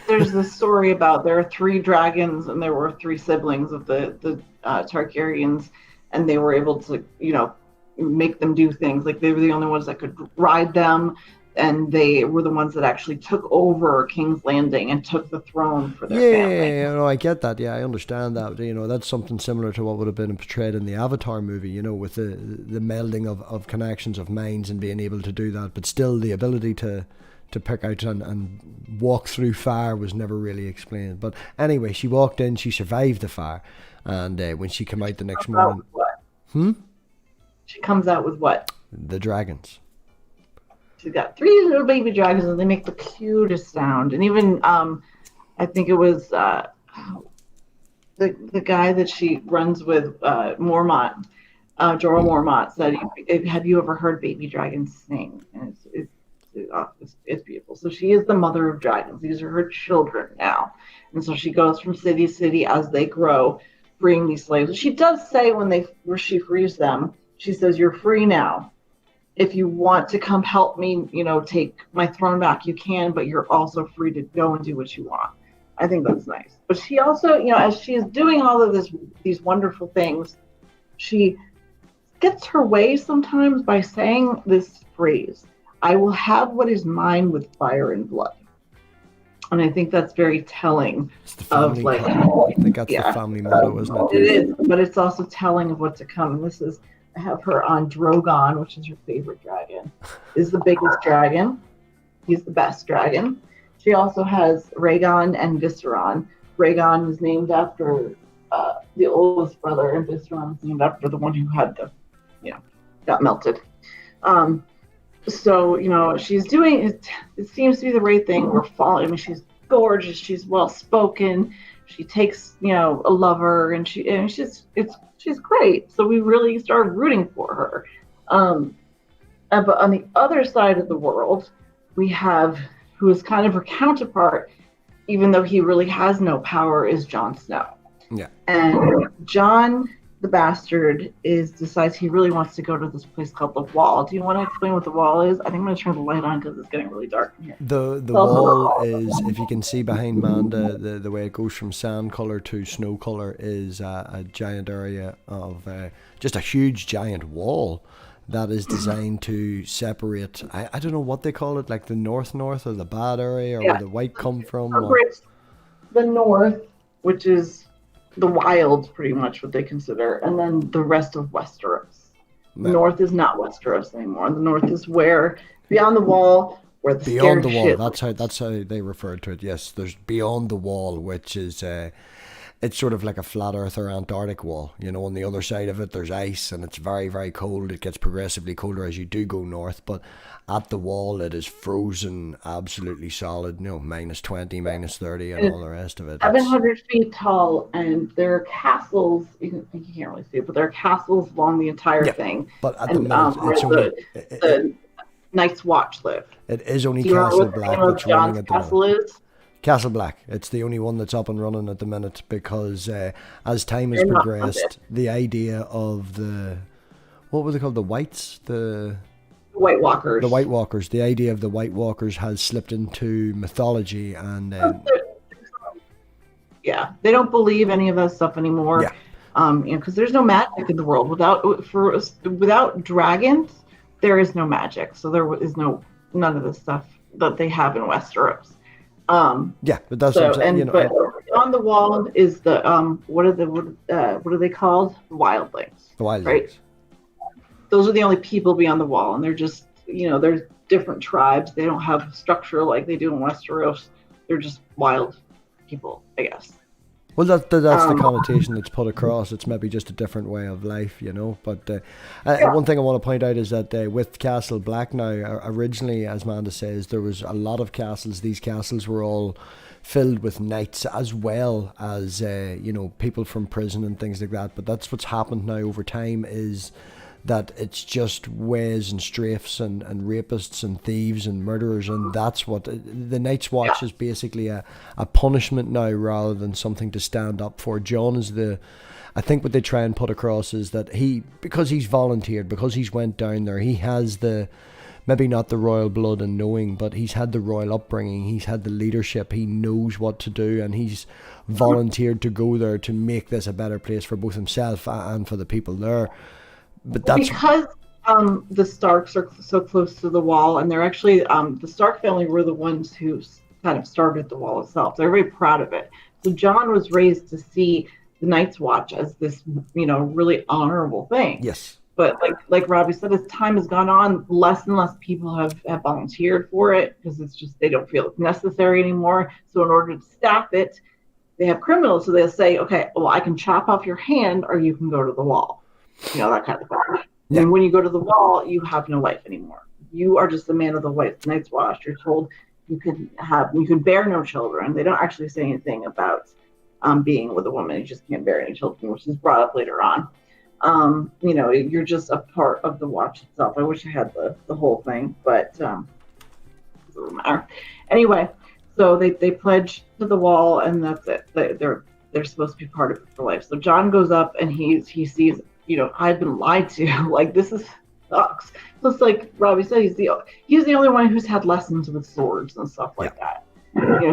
[SPEAKER 3] There's this story about there are 3 dragons, and there were 3 siblings of the Targaryens, and they were able to, you know, make them do things. Like, they were the only ones that could ride them, and they were the ones that actually took over King's Landing and took the throne for their family.
[SPEAKER 2] Yeah, no, I get that. Yeah, I understand that. You know, that's something similar to what would have been portrayed in the Avatar movie, you know, with the melding of connections of minds and being able to do that. But still, the ability to pick out and walk through fire was never really explained. But anyway, she walked in, she survived the fire, and when she came out the next morning...
[SPEAKER 3] She comes out with what?
[SPEAKER 2] The dragons.
[SPEAKER 3] She's got 3 little baby dragons, and they make the cutest sound. And even, I think it was the guy that she runs with, Mormont, Jorah Mormont, said, "Have you ever heard baby dragons sing?" And it's beautiful. So she is the mother of dragons. These are her children now. And so she goes from city to city as they grow, freeing these slaves. She does say where she frees them, she says, "You're free now. If you want to come help me, take my throne back, you can, but you're also free to go and do what you want." I think that's nice. But she also, as she is doing all of these wonderful things, she gets her way sometimes by saying this phrase, "I will have what is mine with fire and blood." And I think that's very telling of
[SPEAKER 2] I think that's the family motto, isn't it?
[SPEAKER 3] It is, but it's also telling of what's to come. And I have her on Drogon, which is her favorite dragon. Is the biggest dragon. He's the best dragon. She also has Rhaegon and Visceron. Rhaegon is named after the oldest brother, and Visceron is named after the one who had got melted. So, she's doing it. It seems to be the right thing. We're following. I mean, she's gorgeous. She's well spoken. She takes, a lover, and she's great. So we really started rooting for her. But on the other side of the world, we have who is kind of her counterpart, even though he really has no power, is Jon Snow.
[SPEAKER 2] Yeah.
[SPEAKER 3] And Jon the bastard decides he really wants to go to this place called the Wall. Do you want to explain what the Wall is? I think I'm going to turn the light on because it's getting really dark in here.
[SPEAKER 2] The wall is, if you can see behind Manda, the way it goes from sand color to snow color is a giant area of just a huge giant wall that is designed to separate, I don't know what they call it, like the north or the bad area, or where the white come from.
[SPEAKER 3] Separates the north, which is the wilds, pretty much what they consider, and then the rest of Westeros. The north is not Westeros anymore. The north is where beyond the wall, where the
[SPEAKER 2] beyond the wall.
[SPEAKER 3] Shit.
[SPEAKER 2] That's how they refer to it. Yes, there's beyond the wall, which is it's sort of like a flat Earth or Antarctic wall. On the other side of it, there's ice, and it's very, very cold. It gets progressively colder as you do go north, but at the wall, it is frozen, absolutely solid. -20, -30, and all the rest of it.
[SPEAKER 3] 700 feet tall, and there are castles. You can't really see it, but there are castles along the entire thing.
[SPEAKER 2] But at the minute, it's only
[SPEAKER 3] the Night's Watch live.
[SPEAKER 2] It is only Castle Black that's running at the moment. Castle Black. It's the only one that's up and running at the minute because as time has progressed, the idea of what were they called? The Whites? The
[SPEAKER 3] White Walkers.
[SPEAKER 2] The White Walkers. The idea of the White Walkers has slipped into mythology and...
[SPEAKER 3] yeah, they don't believe any of that stuff anymore.
[SPEAKER 2] Yeah.
[SPEAKER 3] Because there's no magic in the world. Without dragons, there is no magic. So there is none of the stuff that they have in Westeros.
[SPEAKER 2] But that's what I'm saying,
[SPEAKER 3] but on the wall is the what are they called? The wildlings.
[SPEAKER 2] The wildlings.
[SPEAKER 3] Right? Those are the only people beyond the wall, and they're just there's different tribes. They don't have structure like they do in Westeros. They're just wild people, I guess.
[SPEAKER 2] Well, that's the connotation that's put across. It's maybe just a different way of life, But one thing I want to point out is that with Castle Black now, originally, as Manda says, there was a lot of castles. These castles were all filled with knights as well as, people from prison and things like that. But that's what's happened now over time is that it's just ways and strafes and rapists and thieves and murderers, and that's what the Night's Watch is basically a punishment now rather than something to stand up for. Jon is I think what they try and put across is that because he's volunteered, because he's went down there, he has maybe not the royal blood and knowing, but he's had the royal upbringing, he's had the leadership, he knows what to do, and he's volunteered to go there to make this a better place for both himself and for the people there. But that's
[SPEAKER 3] because the Starks are so close to the wall, and they're actually the Stark family were the ones who kind of started the wall itself. They're very proud of it. So Jon was raised to see the Night's Watch as this, really honorable thing.
[SPEAKER 2] Yes.
[SPEAKER 3] But like Robbie said, as time has gone on, less and less people have volunteered for it because it's just they don't feel it's necessary anymore. So in order to staff it, they have criminals. So they'll say, okay, well, I can chop off your hand, or you can go to the wall. That kind of thing. Yeah. And when you go to the wall, you have no life anymore. You are just the man of the White Night's Watch. You're told you can bear no children. They don't actually say anything about being with a woman. You just can't bear any children, which is brought up later on. You're just a part of the watch itself. I wish I had the whole thing, but it doesn't matter. Anyway, so they pledge to the wall, and that's it. They're they're supposed to be part of it for life. So John goes up and he sees, I've been lied to. Like, this sucks. So it's like Robbie said, he's the only one who's had lessons with swords and stuff like that.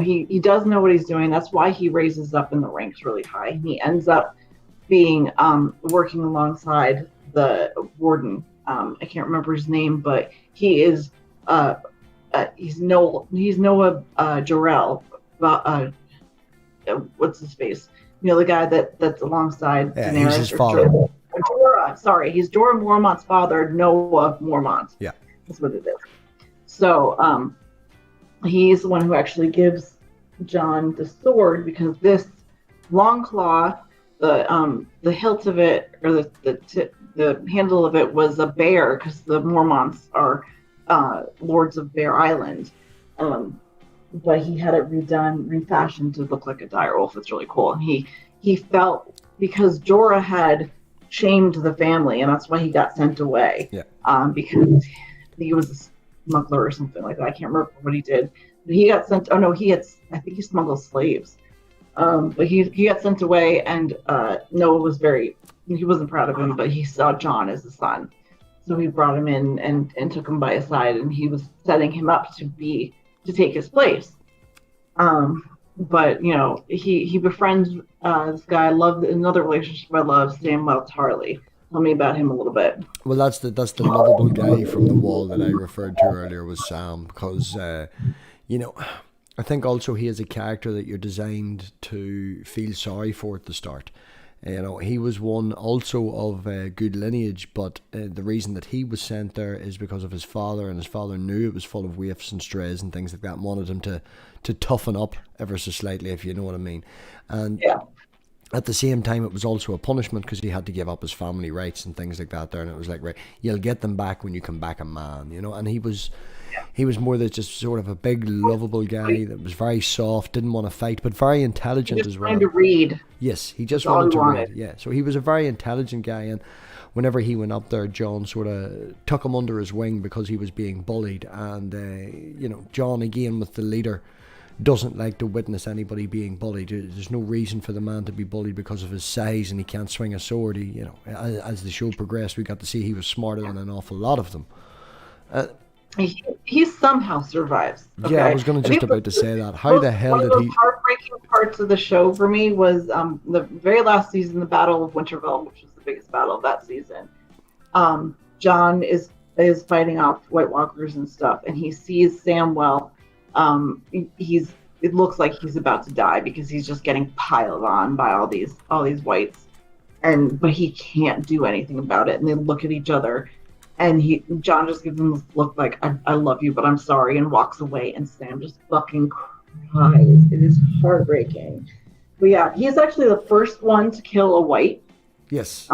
[SPEAKER 3] He does know what he's doing. That's why he raises up in the ranks really high. And he ends up being working alongside the warden. I can't remember his name, but he is he's Noah Jorel. What's his face? The guy that's alongside Daenerys.
[SPEAKER 2] He's his father.
[SPEAKER 3] Jorah. Sorry, he's Jorah Mormont's father, Noah Mormont.
[SPEAKER 2] Yeah,
[SPEAKER 3] that's what it is. So he's the one who actually gives John the sword, because this long claw, the hilt of it, or the handle of it, was a bear, because the Mormonts are lords of Bear Island. But he had it refashioned to look like a direwolf. It's really cool. And he felt, because Jorah had shamed the family, and that's why he got sent away.
[SPEAKER 2] Yeah.
[SPEAKER 3] Because he was a smuggler or something like that. I can't remember what he did. But he got sent. Oh no, I think he smuggled slaves. But he got sent away, and Noah was he wasn't proud of him, but he saw John as a son. So he brought him in and took him by his side, and he was setting him up to take his place. But he befriends this guy. I love another relationship I love, Samwell Tarly. Tell me about him a little bit.
[SPEAKER 2] Well, that's the lovable guy from the wall that I referred to earlier, was Sam, because I think also he is a character that you're designed to feel sorry for at the start. He was one also of good lineage, but the reason that he was sent there is because of his father, and his father knew it was full of waifs and strays and things like that, and wanted him to toughen up ever so slightly, if you know what I mean. And at the same time, it was also a punishment, because he had to give up his family rights and things like that there, and it was like, right, you'll get them back when you come back a man, and he was more than just sort of a big, lovable guy that was very soft, didn't want to fight, but very intelligent as well.
[SPEAKER 3] He just wanted to read.
[SPEAKER 2] Yes, he just wanted to read. Yeah, so he was a very intelligent guy, and whenever he went up there, John sort of took him under his wing because he was being bullied, and John, again with the leader, doesn't like to witness anybody being bullied. There's no reason for the man to be bullied because of his size, and he can't swing a sword. As the show progressed, we got to see he was smarter than an awful lot of them.
[SPEAKER 3] He somehow survives. Okay?
[SPEAKER 2] Yeah, I was going to just about to say that. How the hell did he?
[SPEAKER 3] One of the heartbreaking parts of the show for me was the very last season, the Battle of Winterfell, which was the biggest battle of that season. John is fighting off White Walkers and stuff, and he sees Samwell. It looks like he's about to die, because he's just getting piled on by all these whites, but he can't do anything about it. And they look at each other. And John just gives him this look like, I love you, but I'm sorry, and walks away, and Sam just fucking cries. It is heartbreaking. But yeah, he's actually the first one to kill a white.
[SPEAKER 2] Yes.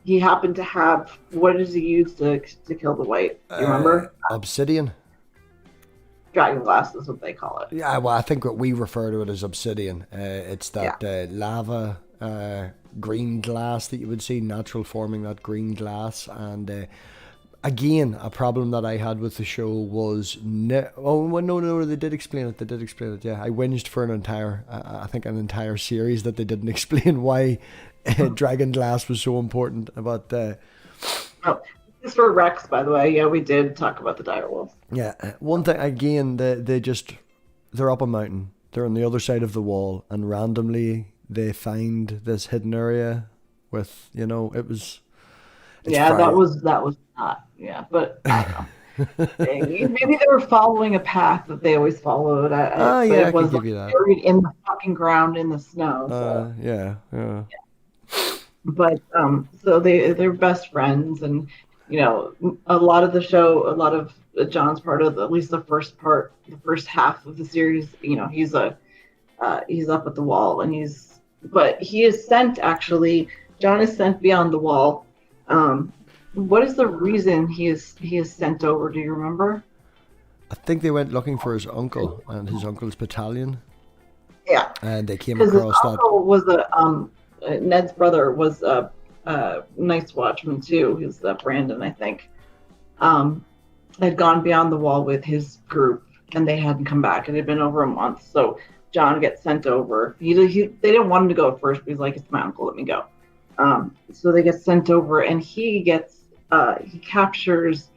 [SPEAKER 3] He happened to have, what does he use to kill the white? Do you remember?
[SPEAKER 2] Obsidian.
[SPEAKER 3] Dragon glass is what they call it.
[SPEAKER 2] Yeah, well, I think what we refer to it as obsidian. It's that lava green glass that you would see, natural forming that green glass, and again, a problem that I had with the show was no, they did explain it. Yeah, I whinged for an entire series that they didn't explain why dragon glass was so important. But this
[SPEAKER 3] is for Rex, by the way. Yeah, we did talk about the direwolves.
[SPEAKER 2] Yeah, one thing again, they're up a mountain, they're on the other side of the wall, and randomly they find this hidden area with it was.
[SPEAKER 3] That was not. Yeah, but I don't know. Maybe they were following a path that they always followed.
[SPEAKER 2] I could give you that.
[SPEAKER 3] Buried in the fucking ground in the snow. So.
[SPEAKER 2] Yeah.
[SPEAKER 3] But so they're best friends, and a lot of the show, a lot of John's part of at least the first half of the series. He's up at the wall, and but he is sent actually. John is sent beyond the wall. What is the reason he is sent over? Do you remember?
[SPEAKER 2] I think they went looking for his uncle and his uncle's battalion.
[SPEAKER 3] Yeah,
[SPEAKER 2] and they came across
[SPEAKER 3] his uncle was Ned's brother was a Night's Watchman too. He was Brandon, I think. Had gone beyond the wall with his group, and they hadn't come back. It had been over a month, so John gets sent over. They didn't want him to go at first, but he's like, it's my uncle, let me go. So they get sent over, and he captures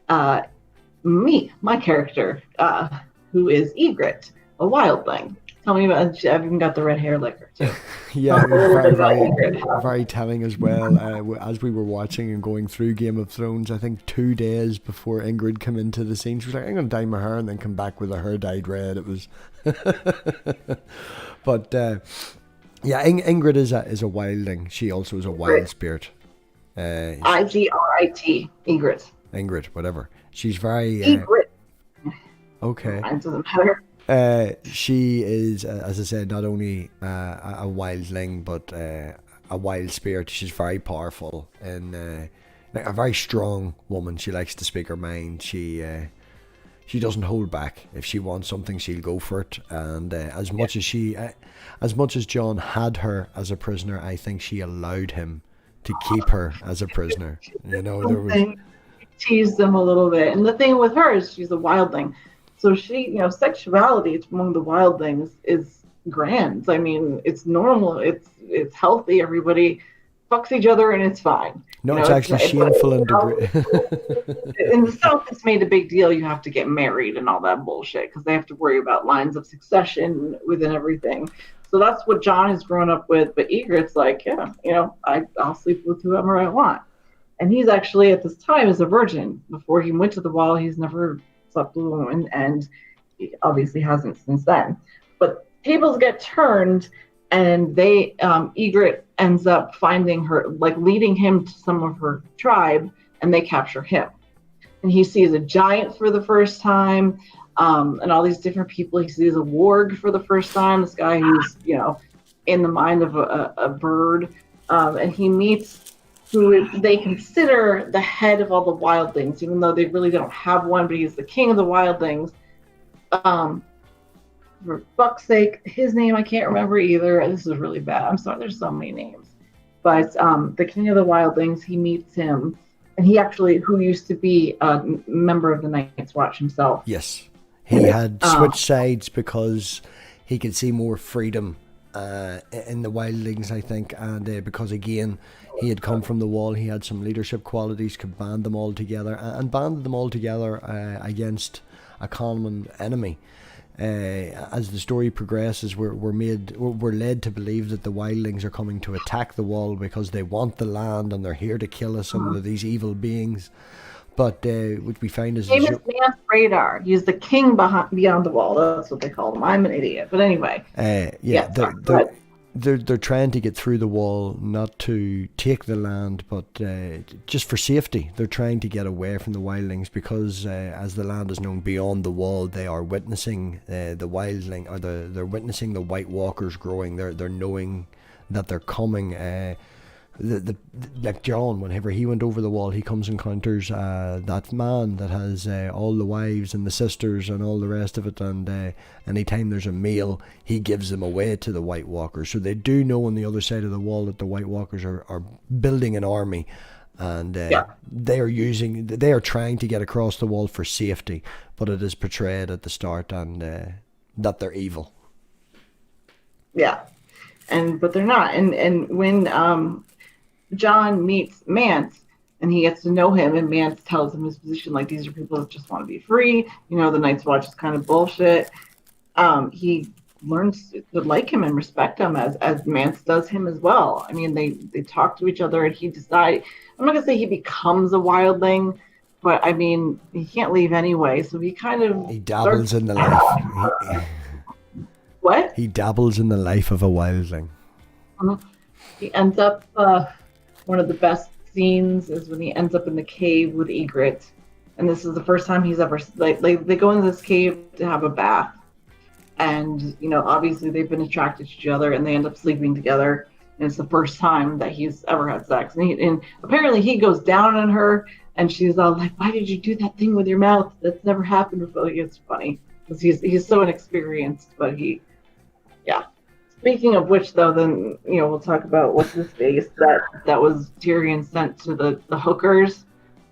[SPEAKER 3] my character, who is Egret, a wildling. Tell me about it. I've even got the red hair like her too.
[SPEAKER 2] Yeah, it was very telling as well. As we were watching and going through Game of Thrones, I think 2 days before Ingrid came into the scene, she was like, I'm going to dye my hair, and then come back with her hair dyed red. It was... But, yeah, Ingrid is a wildling. She also is a wild spirit.
[SPEAKER 3] Igrit. Egret.
[SPEAKER 2] Ingrid, whatever. She's very...
[SPEAKER 3] Egret.
[SPEAKER 2] Okay.
[SPEAKER 3] It doesn't matter.
[SPEAKER 2] She is, as I said, not only a wildling, but a wild spirit. She's very powerful and a very strong woman. She likes to speak her mind. She doesn't hold back. If she wants something, she'll go for it. And as much as John had her as a prisoner, I think she allowed him to keep her as a prisoner. You know, there was...
[SPEAKER 3] Teased them a little bit. And the thing with her is she's a wildling. So she, sexuality among the wildlings is grand. I mean, it's normal. It's healthy. Everybody fucks each other and it's fine.
[SPEAKER 2] No, it's actually shameful and degree.
[SPEAKER 3] In the South, it's made a big deal. You have to get married and all that bullshit because they have to worry about lines of succession within everything. So that's what John has grown up with. But Egret's like, I'll sleep with whoever I want. And he's actually, at this time, is a virgin. Before he went to the wall, he's never slept with a woman, and he obviously hasn't since then. But tables get turned, and Egret ends up finding her, like leading him to some of her tribe, and they capture him. And he sees a giant for the first time, and all these different people. He sees a warg for the first time, this guy who's, in the mind of a bird, and he meets who they consider the head of all the wildlings, even though they really don't have one, but he's the king of the wildlings. For fuck's sake, his name I can't remember either. This is really bad. I'm sorry, there's so many names. But the king of the wildlings, he meets him, and he actually, who used to be a member of the Night's Watch himself.
[SPEAKER 2] Yes. He had switched sides because he could see more freedom in the wildlings, I think, and because again he had come from the wall, he had some leadership qualities, could band them all together and banded them all together against a common enemy. As the story progresses, we're led to believe that the wildlings are coming to attack the wall because they want the land and they're here to kill us, some of these evil beings. But what we find is...
[SPEAKER 3] His name is Mance Radar. He's the king beyond the wall. That's what they call him. I'm an idiot. But anyway.
[SPEAKER 2] They're trying to get through the wall, not to take the land, but just for safety. They're trying to get away from the wildlings because, as the land is known beyond the wall, they are witnessing the wildling, or they're witnessing the White Walkers growing. They're knowing that they're coming. Like John, whenever he went over the wall, he comes and encounters that man that has all the wives and the sisters and all the rest of it, and anytime there's a meal, he gives them away to the White Walkers. So they do know on the other side of the wall that the White Walkers are building an army, and they are trying to get across the wall for safety, but it is portrayed at the start and that they're evil.
[SPEAKER 3] Yeah, but they're not. And when John meets Mance and he gets to know him, and Mance tells him his position, like, these are people that just want to be free. The Night's Watch is kind of bullshit. He learns to like him and respect him as Mance does him as well. I mean, they talk to each other, and he decides, I'm not going to say he becomes a wildling, but I mean, he can't leave anyway. So he
[SPEAKER 2] dabbles in the life.
[SPEAKER 3] What?
[SPEAKER 2] He dabbles in the life of a wildling.
[SPEAKER 3] He ends up... one of the best scenes is when he ends up in the cave with Egret, and this is the first time he's ever they go into this cave to have a bath, and obviously they've been attracted to each other and they end up sleeping together, and it's the first time that he's ever had sex, and apparently he goes down on her, and she's all like, why did you do that thing with your mouth? That's never happened before. It's funny because he's so inexperienced, but Speaking of which, though, then we'll talk about what's his face that was Tyrion sent to the hookers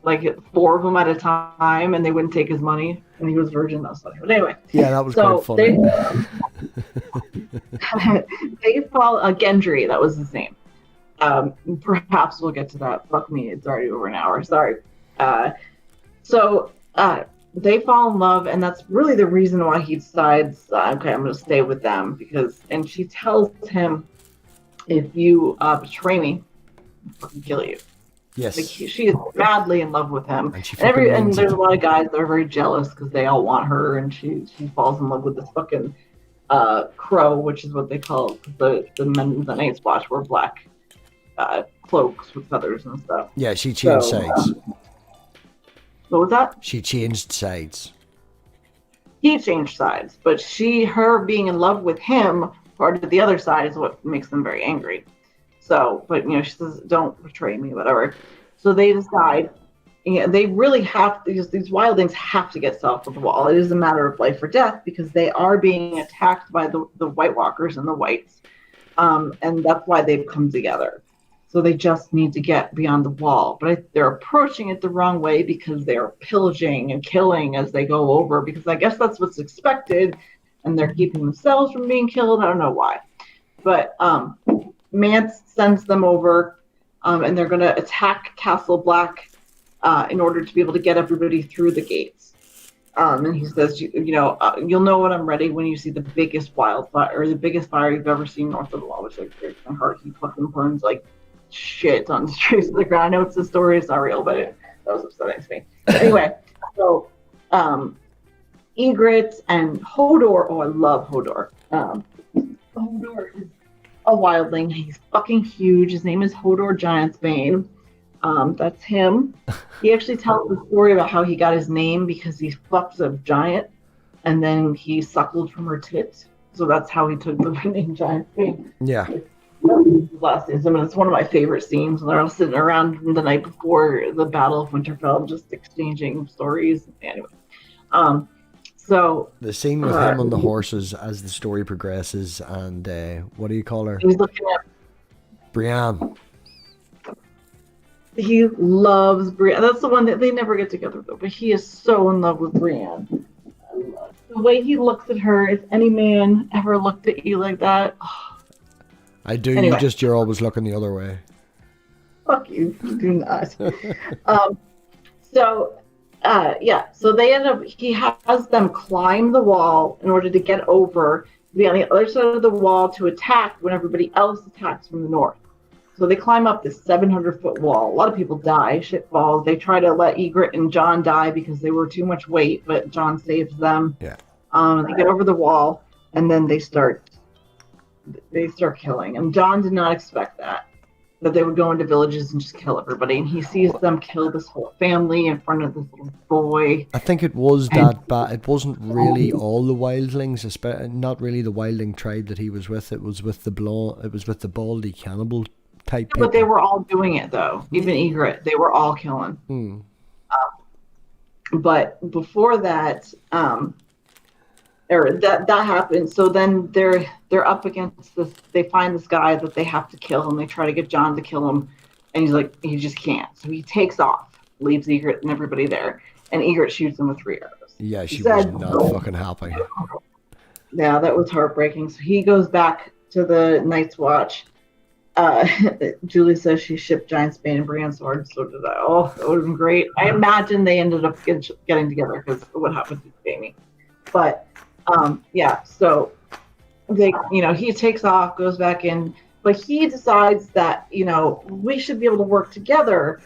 [SPEAKER 3] like 4 of them at a time, and they wouldn't take his money, and he was virgin. That was funny. But anyway,
[SPEAKER 2] Yeah, that was quite funny.
[SPEAKER 3] They fall Gendry, that was his name. Perhaps we'll get to that. Fuck me, it's already over an hour. Sorry. So they fall in love, and that's really the reason why he decides, okay, I'm going to stay with them and she tells him, if you betray me, I'll fucking kill you.
[SPEAKER 2] Yes.
[SPEAKER 3] Like she is madly in love with him,
[SPEAKER 2] and
[SPEAKER 3] there's a lot of guys that are very jealous because they all want her, and she falls in love with this fucking crow, which is what they call the men in the Night's Watch wear black cloaks with feathers and stuff.
[SPEAKER 2] Yeah, she changed sides.
[SPEAKER 3] What was that?
[SPEAKER 2] She changed sides.
[SPEAKER 3] He changed sides, but her being in love with him, part of the other side, is what makes them very angry. So, but she says, "Don't betray me," whatever. So they decide. They really have these wildlings have to get south of the wall. It is a matter of life or death because they are being attacked by the White Walkers and the Whites, and that's why they've come together. So they just need to get beyond the wall, but they're approaching it the wrong way because they're pillaging and killing as they go over. Because I guess that's what's expected, and they're keeping themselves from being killed. I don't know why, but Mance sends them over, and they're going to attack Castle Black. In order to be able to get everybody through the gates. And he says, you'll know when I'm ready when you see the biggest wildfire, or the biggest fire you've ever seen north of the wall, which breaks my heart. He fucking burns like shit on the streets of the ground. I know it's a story, it's not real, but that was upsetting to me. Anyway, so Ygritte and Hodor, I love Hodor. Hodor is a wildling. He's fucking huge. His name is Hodor Giantsbane. That's him. He actually tells the story about how he got his name because he fucked a giant and then he suckled from her tits. So that's how he took the name Giantsbane.
[SPEAKER 2] Yeah.
[SPEAKER 3] Last is, it's one of my favorite scenes. They're all sitting around the night before the Battle of Winterfell, just exchanging stories. Anyway, so
[SPEAKER 2] the scene with him on the horses as the story progresses, and what do you call her?
[SPEAKER 3] He's looking at
[SPEAKER 2] Brienne.
[SPEAKER 3] He loves Brienne. That's the one that they never get together though. But he is so in love with Brienne. The way he looks at her. If any man ever looked at you like that,
[SPEAKER 2] I do. Anyway. You're always looking the other way.
[SPEAKER 3] Fuck you. You do not. So they end up. He has them climb the wall in order to get over, to be on the other side of the wall to attack when everybody else attacks from the north. So they climb up this 700-foot wall. A lot of people die. Shit falls. They try to let Ygritte and Jon die because they were too much weight, but Jon saves them.
[SPEAKER 2] Yeah.
[SPEAKER 3] They get over the wall, and then they start killing. And Jon did not expect that they would go into villages and just kill everybody. And he sees them kill this whole family in front of this little boy.
[SPEAKER 2] I think it was that bad. It wasn't really all the wildlings, not really the wildling tribe that he was with. It was with the baldy cannibal type.
[SPEAKER 3] But they were all doing it though. Even Ygritte, they were all killing. But before that, that happened. So then they're up against this. They find this guy that they have to kill, and they try to get Jon to kill him, and he's like, he just can't. So he takes off, leaves Ygritte and everybody there, and Ygritte shoots him with 3 arrows.
[SPEAKER 2] Yeah, she was not fucking happy.
[SPEAKER 3] Yeah, that was heartbreaking. So he goes back to the Night's Watch. Julie says she shipped Giantsbane and Brienne swords. So did I. Oh, that would have been great. I imagine they ended up getting together because what happened to Jamie. But so they, he takes off, goes back in, but he decides that we should be able to work together.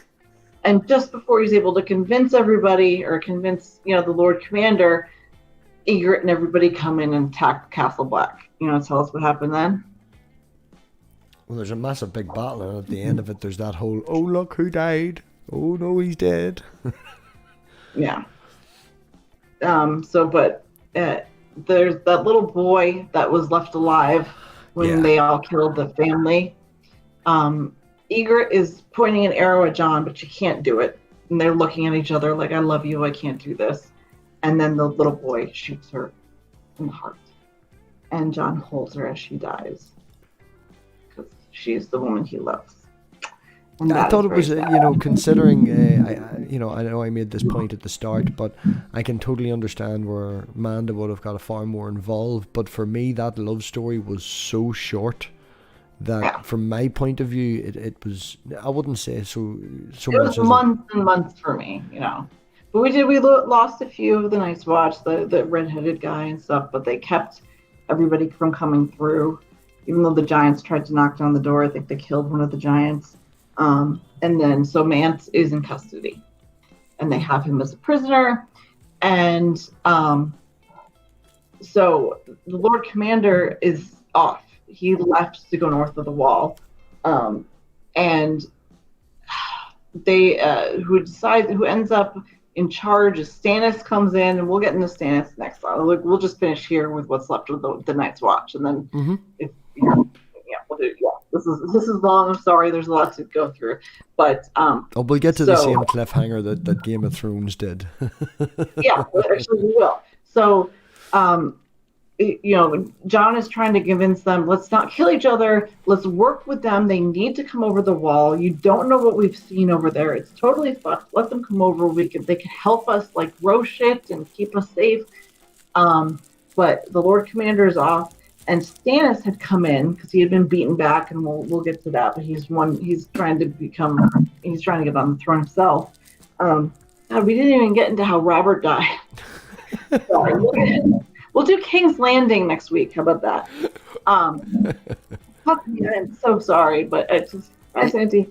[SPEAKER 3] And just before he's able to convince everybody or convince the Lord Commander, Ygritte and everybody come in and attack Castle Black. Tell us what happened then.
[SPEAKER 2] Well, there's a massive big battle, and at the end of it, there's that whole, oh, look who died. Oh, no, he's dead.
[SPEAKER 3] Yeah. There's that little boy that was left alive when they all killed the family. Ygritte is pointing an arrow at Jon, but she can't do it. And they're looking at each other like, I love you, I can't do this. And then the little boy shoots her in the heart. And Jon holds her as she dies. She's the woman he loves. And
[SPEAKER 2] I
[SPEAKER 3] that
[SPEAKER 2] thought
[SPEAKER 3] is
[SPEAKER 2] it was,
[SPEAKER 3] very sad.
[SPEAKER 2] considering, I know I made this point at the start, but I can totally understand where Manda would have got far more involved. But for me, that love story was so short that,
[SPEAKER 3] Yeah.
[SPEAKER 2] from my point of view, it was. I wouldn't say so
[SPEAKER 3] It
[SPEAKER 2] much
[SPEAKER 3] was
[SPEAKER 2] as
[SPEAKER 3] months and months for me, But we lost a few of the Night's Watch, the redheaded guy and stuff, but they kept everybody from coming through. Even though the Giants tried to knock down the door, I think they killed one of the Giants. And then so Mance is in custody, and they have him as a prisoner. And so the Lord Commander is off. He left to go north of the wall, and they who ends up in charge is Stannis comes in, and we'll get into Stannis next time. We'll just finish here with what's left of the Night's Watch, and then if we'll do. Yeah, this is long. I'm sorry. There's a lot to go through, but
[SPEAKER 2] we'll get to the same cliffhanger that Game of Thrones did.
[SPEAKER 3] Yeah, actually we will. So, John is trying to convince them, let's not kill each other. Let's work with them. They need to come over the wall. You don't know what we've seen over there. It's totally fucked. Let them come over. They can help us grow shit and keep us safe. But the Lord Commander is off, and Stannis had come in because he had been beaten back, and we'll get to that. But he's trying to get on the throne himself. God, we didn't even get into how Robert died. Sorry, we'll do King's Landing next week. How about that? I'm so sorry, but it's just Santi.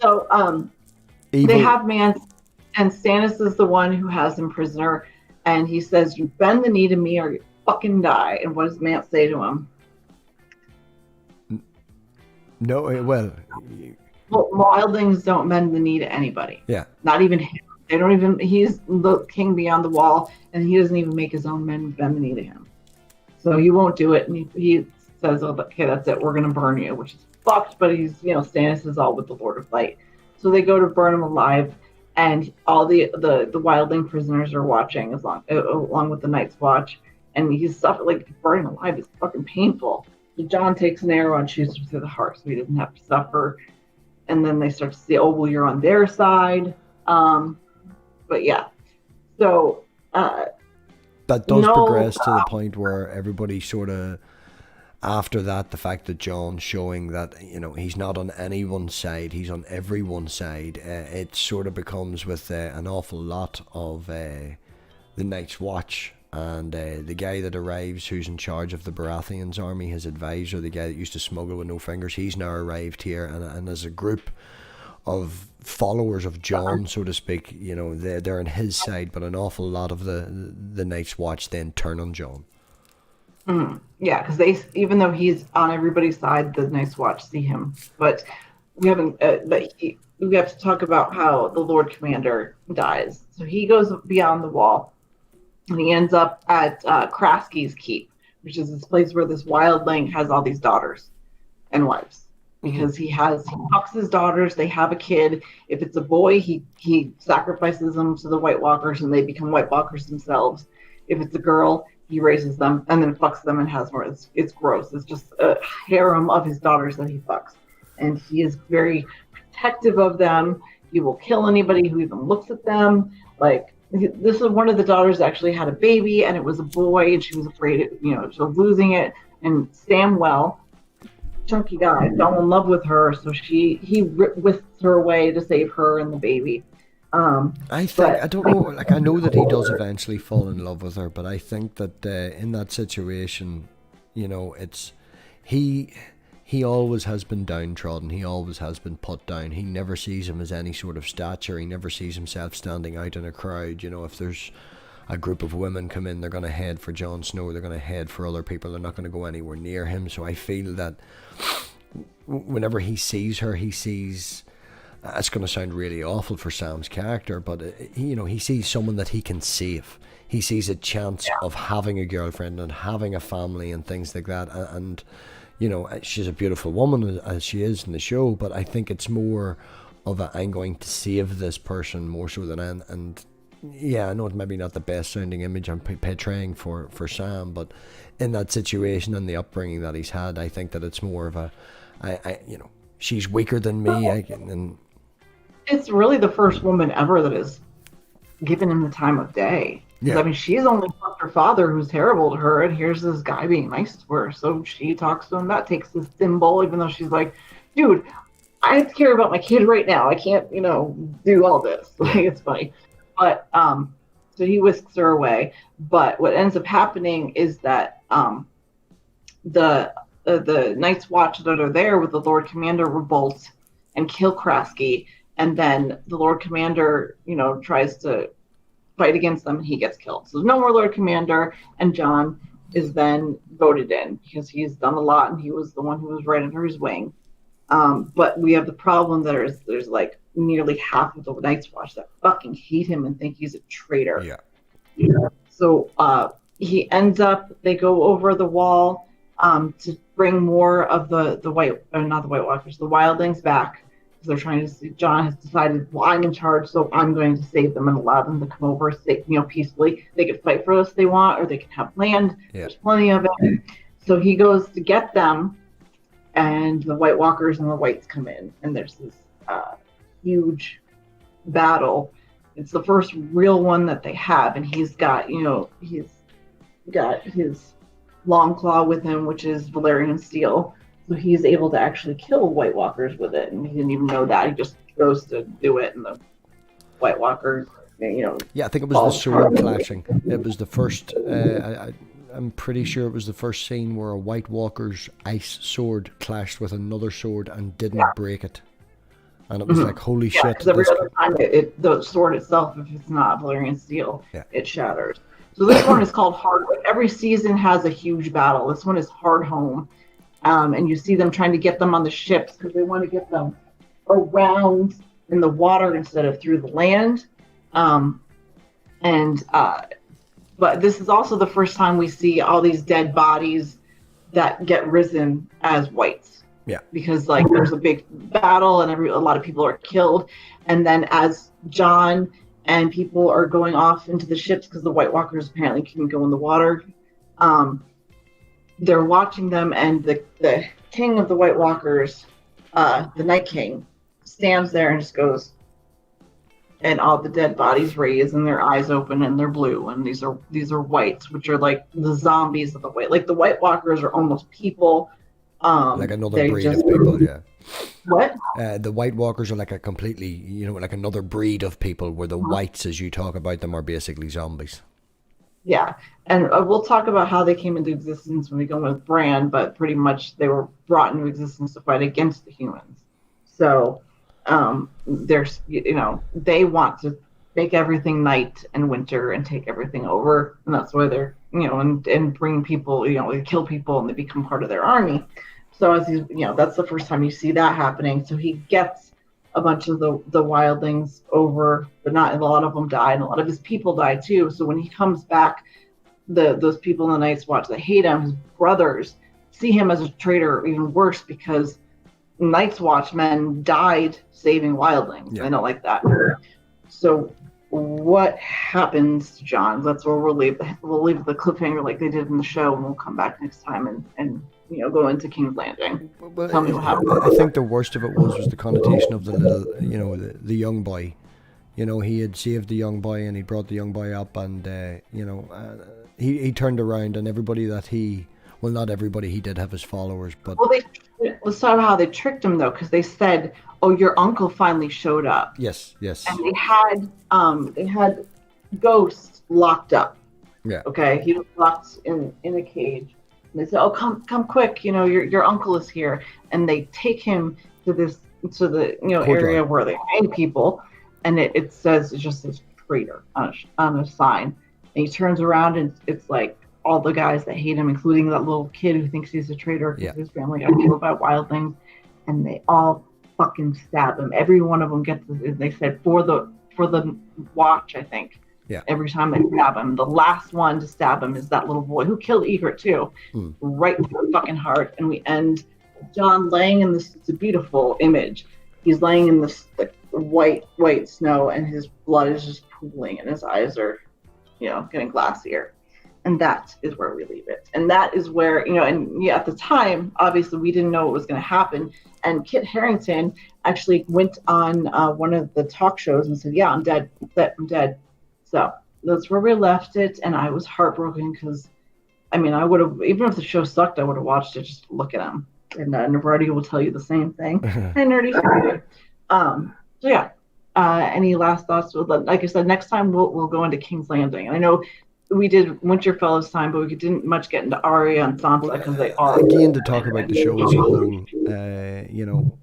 [SPEAKER 3] So they have Mance, and Stannis is the one who has him prisoner, and he says, "You bend the knee to me, or you fucking die." And what does Mance say to him?
[SPEAKER 2] No, well,
[SPEAKER 3] wildlings don't bend the knee to anybody.
[SPEAKER 2] Yeah,
[SPEAKER 3] not even him. They don't even. He's the king beyond the wall, and he doesn't even make his own men bend the knee to him. So he won't do it, and he says, "Oh, okay, that's it. We're gonna burn you," which is fucked. But Stannis is all with the Lord of Light, so they go to burn him alive, and all the wildling prisoners are watching along with the Night's Watch, and he's suffering. Burning alive is fucking painful. So John takes an arrow and shoots him through the heart, so he doesn't have to suffer. And then they start to say, "Oh, well, you're on their side." But yeah, so
[SPEAKER 2] that does progress to the point where everybody sort of, after that, the fact that John's showing that he's not on anyone's side, he's on everyone's side. It sort of becomes with an awful lot of the Night's Watch, and the guy that arrives, who's in charge of the Baratheons army, his advisor, the guy that used to smuggle with no fingers, he's now arrived here, and as a group of followers of John, so to speak, they're on his side, but an awful lot of the Night's Watch then turn on John.
[SPEAKER 3] Yeah, because even though he's on everybody's side, the Night's Watch see him. But we haven't. We have to talk about how the Lord Commander dies. So he goes beyond the wall, and he ends up at Krasky's Keep, which is this place where this wildling has all these daughters and wives. Because he fucks his daughters, they have a kid. If it's a boy, he sacrifices them to the White Walkers, and they become White Walkers themselves. If it's a girl, he raises them and then fucks them and has more. It's gross. It's just a harem of his daughters that he fucks, and he is very protective of them. He will kill anybody who even looks at them. This is one of the daughters actually had a baby, and it was a boy, and she was afraid of losing it. And Samwell, chunky guy, fell in love with her, so he whisks her away to save her and the baby.
[SPEAKER 2] I don't know. I know that he does eventually fall in love with her, but I think that in that situation, it's he always has been downtrodden. He always has been put down. He never sees him as any sort of stature. He never sees himself standing out in a crowd. If there's a group of women come in, they're going to head for Jon Snow. They're going to head for other people. They're not going to go anywhere near him. So I feel that whenever he sees her, he sees... It's going to sound really awful for Sam's character, but he sees someone that he can save. He sees a chance of having a girlfriend and having a family and things like that. And she's a beautiful woman as she is in the show, but I think it's more of I'm going to save this person more so than and yeah, I know it's maybe not the best sounding image I'm portraying for Sam, but in that situation and the upbringing that he's had, I think that it's more of she's weaker than me. And
[SPEAKER 3] It's really the first woman ever that has given him the time of day.
[SPEAKER 2] Yeah.
[SPEAKER 3] I mean, she's only fucked her father, who's terrible to her, and here's this guy being nice to her. So she talks to him. That takes this symbol, even though she's like, dude, I have to care about my kid right now. I can't, do all this. Like, it's funny. But so he whisks her away. But what ends up happening is that the Night's Watch that are there with the Lord Commander revolt and kill Krasky, and then the Lord Commander, tries to fight against them, and he gets killed. So there's no more Lord Commander, and John is then voted in because he's done a lot, and he was the one who was right under his wing. But we have the problem that there's like nearly half of the Night's Watch that fucking hate him and think he's a traitor.
[SPEAKER 2] Yeah.
[SPEAKER 3] So he ends up, they go over the wall to bring more of the wildlings back. They're trying to see. John has decided, well, I'm in charge, so I'm going to save them and allow them to come over, peacefully. They can fight for us if they want, or they can have land.
[SPEAKER 2] Yeah.
[SPEAKER 3] There's plenty of it. So he goes to get them, and the White Walkers and the Whites come in, and there's this huge battle. It's the first real one that they have, and he's got his long claw with him, which is Valerian steel. So he's able to actually kill White Walkers with it, and he didn't even know that. He just goes to do it, and the White Walkers,
[SPEAKER 2] Yeah, I think it was the sword clashing. It was the first. I'm pretty sure it was the first scene where a White Walker's ice sword clashed with another sword and didn't break it, and it was like, holy shit!
[SPEAKER 3] Because every other time, the sword itself, if it's not Valerian steel, it shatters. So this one is called Hard. Every season has a huge battle. This one is Hard Home. And you see them trying to get them on the ships because they want to get them around in the water instead of through the land. But this is also the first time we see all these dead bodies that get risen as whites.
[SPEAKER 2] Yeah.
[SPEAKER 3] Because there's a big battle and a lot of people are killed. And then as John and people are going off into the ships because the White Walkers apparently can go in the water, they're watching them, and the king of the White Walkers, the Night King, stands there and just goes, and all the dead bodies raise and their eyes open and they're blue, and these are whites, which are like the zombies of the White. Like the White Walkers are almost people.
[SPEAKER 2] Like another breed of people, yeah.
[SPEAKER 3] What?
[SPEAKER 2] The White Walkers are like a completely, like another breed of people, where the whites, as you talk about them, are basically zombies.
[SPEAKER 3] Yeah, and we'll talk about how they came into existence when we go with Bran, but pretty much they were brought into existence to fight against the humans. So there's, they want to make everything night and winter and take everything over, and that's why they're, and bring people, they kill people and they become part of their army. So as that's the first time you see that happening. So he gets a bunch of the wildlings over, but not a lot of them die, and a lot of his people die too. So when he comes back, those people in the Night's Watch that hate him, his brothers, see him as a traitor, even worse, because Night's Watch men died saving wildlings. Yeah. I don't like that. So what happens to John? That's where we'll leave the cliffhanger like they did in the show, and we'll come back next time and go into King's Landing.
[SPEAKER 2] Well,
[SPEAKER 3] tell me what happened.
[SPEAKER 2] I think the worst of it was the connotation of the little, the young boy. He had saved the young boy, and he brought the young boy up, and he turned around, and everybody that not everybody, he did have his followers, but
[SPEAKER 3] let's talk about how they tricked him though, because they said, "Oh, your uncle finally showed up."
[SPEAKER 2] Yes.
[SPEAKER 3] And they had Ghost locked up.
[SPEAKER 2] Yeah.
[SPEAKER 3] Okay, he was locked in a cage. And they said, "Oh, come quick! Your uncle is here." And they take him to the area where they hang people, and it says, it just says traitor on a sign. And he turns around, and it's like all the guys that hate him, including that little kid who thinks he's a traitor because his family got killed by wildlings, and they all fucking stab him. Every one of them gets. They said for the watch, I think.
[SPEAKER 2] Yeah.
[SPEAKER 3] Every time they stab him, the last one to stab him is that little boy who killed Egret too, right in the fucking heart. And we end John laying in this. It's a beautiful image. He's laying in this white snow, and his blood is just pooling, and his eyes are, getting glassier. And that is where we leave it. And that is where, and yeah, at the time, obviously, we didn't know what was going to happen. And Kit Harington actually went on one of the talk shows and said, yeah, I'm dead. I'm dead. So that's where we left it. And I was heartbroken because, I would have, even if the show sucked, I would have watched it just to look at him. And Nerdy will tell you the same thing. Hey, Nerdy. So yeah. Any last thoughts? Like I said, next time we'll go into King's Landing. And I know we did Winterfell this time, but we didn't much get into Arya and Sansa because they are
[SPEAKER 2] again to talk about the show as a whole.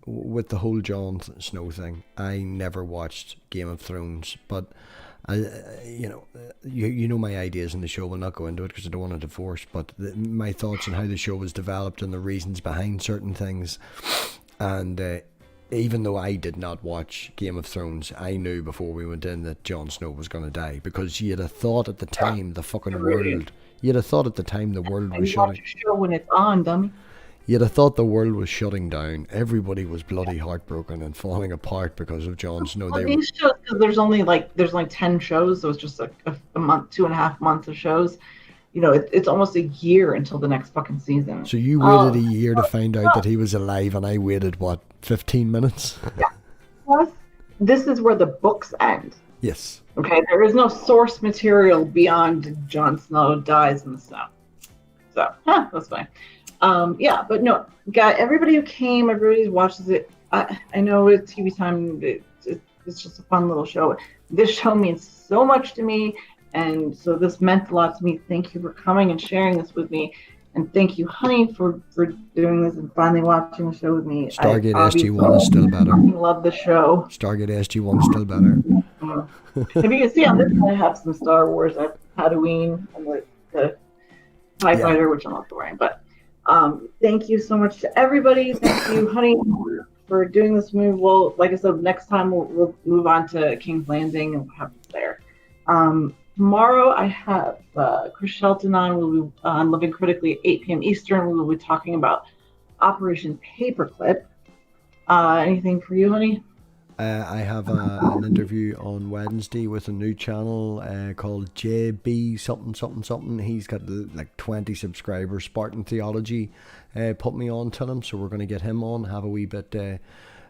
[SPEAKER 2] With the whole Jon Snow thing, I never watched Game of Thrones, but you know my ideas in the show. We'll not go into it because I don't want to divorce. But my thoughts on how the show was developed and the reasons behind certain things, and even though I did not watch Game of Thrones, I knew before we went in that Jon Snow was going to die, because you'd have thought at the time the fucking world, you'd have thought at the time the world was shutting.
[SPEAKER 3] Watch your show when it's on, dummy.
[SPEAKER 2] You'd have thought the world was shutting down. Everybody was bloody heartbroken and falling apart because of Jon Snow.
[SPEAKER 3] Well, these shows, because there's only 10 shows, so it's just a month, 2.5 months of shows. It's almost a year until the next fucking season.
[SPEAKER 2] So you waited a year to find out that he was alive, and I waited, 15 minutes?
[SPEAKER 3] Yeah. Plus, this is where the books end.
[SPEAKER 2] Yes.
[SPEAKER 3] Okay, there is no source material beyond Jon Snow dies in the snow. So, that's fine. Yeah, but no, everybody who came, everybody who watches it, I know it's TV time, it's just a fun little show. This show means so much to me. And so this meant a lot to me. Thank you for coming and sharing this with me. And thank you, honey, for doing this and finally watching the show with me.
[SPEAKER 2] Stargate SG-1 is still better.
[SPEAKER 3] I love the show.
[SPEAKER 2] Stargate SG-1 is still better.
[SPEAKER 3] If you can see on this, I have some Star Wars. I have Tatooine and the TIE Fighter, which I'm not wearing. But thank you so much to everybody. Thank you, honey, for doing this move. Well, like I said, next time we'll move on to King's Landing and what happens there. Tomorrow I have Chris Shelton on. We'll be on Living Critically at 8 p.m. Eastern. We will be talking about Operation Paperclip. Anything for you, honey?
[SPEAKER 2] I have an interview on Wednesday with a new channel called JB something. He's got 20 subscribers. Spartan Theology put me on to him, so we're going to get him on, have a wee bit...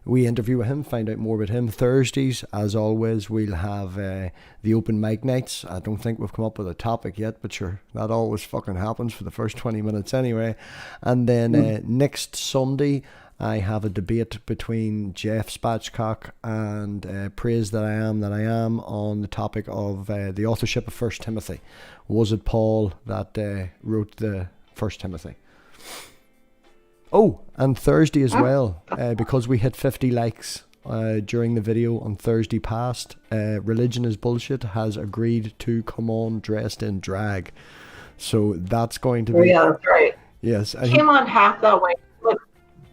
[SPEAKER 2] we interview with him, find out more about him. Thursdays, as always, we'll have the open mic nights. I don't think we've come up with a topic yet, but sure, that always fucking happens for the first 20 minutes anyway. And then next Sunday, I have a debate between Jeff Spatchcock and Praise That I Am on the topic of the authorship of 1 Timothy. Was it Paul that wrote the 1 Timothy? Oh, and Thursday as well, because we hit 50 likes during the video on Thursday past, Religion is Bullshit has agreed to come on dressed in drag. So that's going to be... Oh,
[SPEAKER 3] yeah, that's right.
[SPEAKER 2] Yes.
[SPEAKER 3] He came on half that way.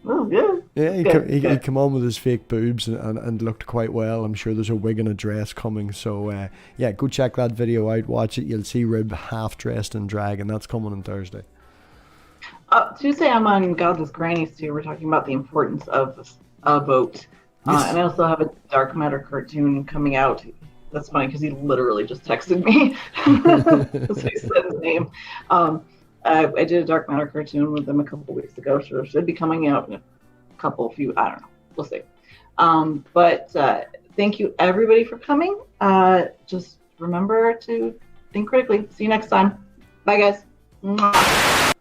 [SPEAKER 3] Oh, good.
[SPEAKER 2] Yeah, he came on with his fake boobs and looked quite well. I'm sure there's a wig and a dress coming. So, yeah, go check that video out. Watch it. You'll see Rib half dressed in drag, and that's coming on Thursday.
[SPEAKER 3] Tuesday, I'm on Godless Grannies too. We're talking about the importance of a vote. Yes. And I also have a Dark Matter cartoon coming out. That's funny because he literally just texted me. So he said his name. I did a Dark Matter cartoon with them a couple of weeks ago, so it should be coming out in a I don't know. We'll see. But thank you, everybody, for coming. Just remember to think critically. See you next time. Bye, guys. Mwah.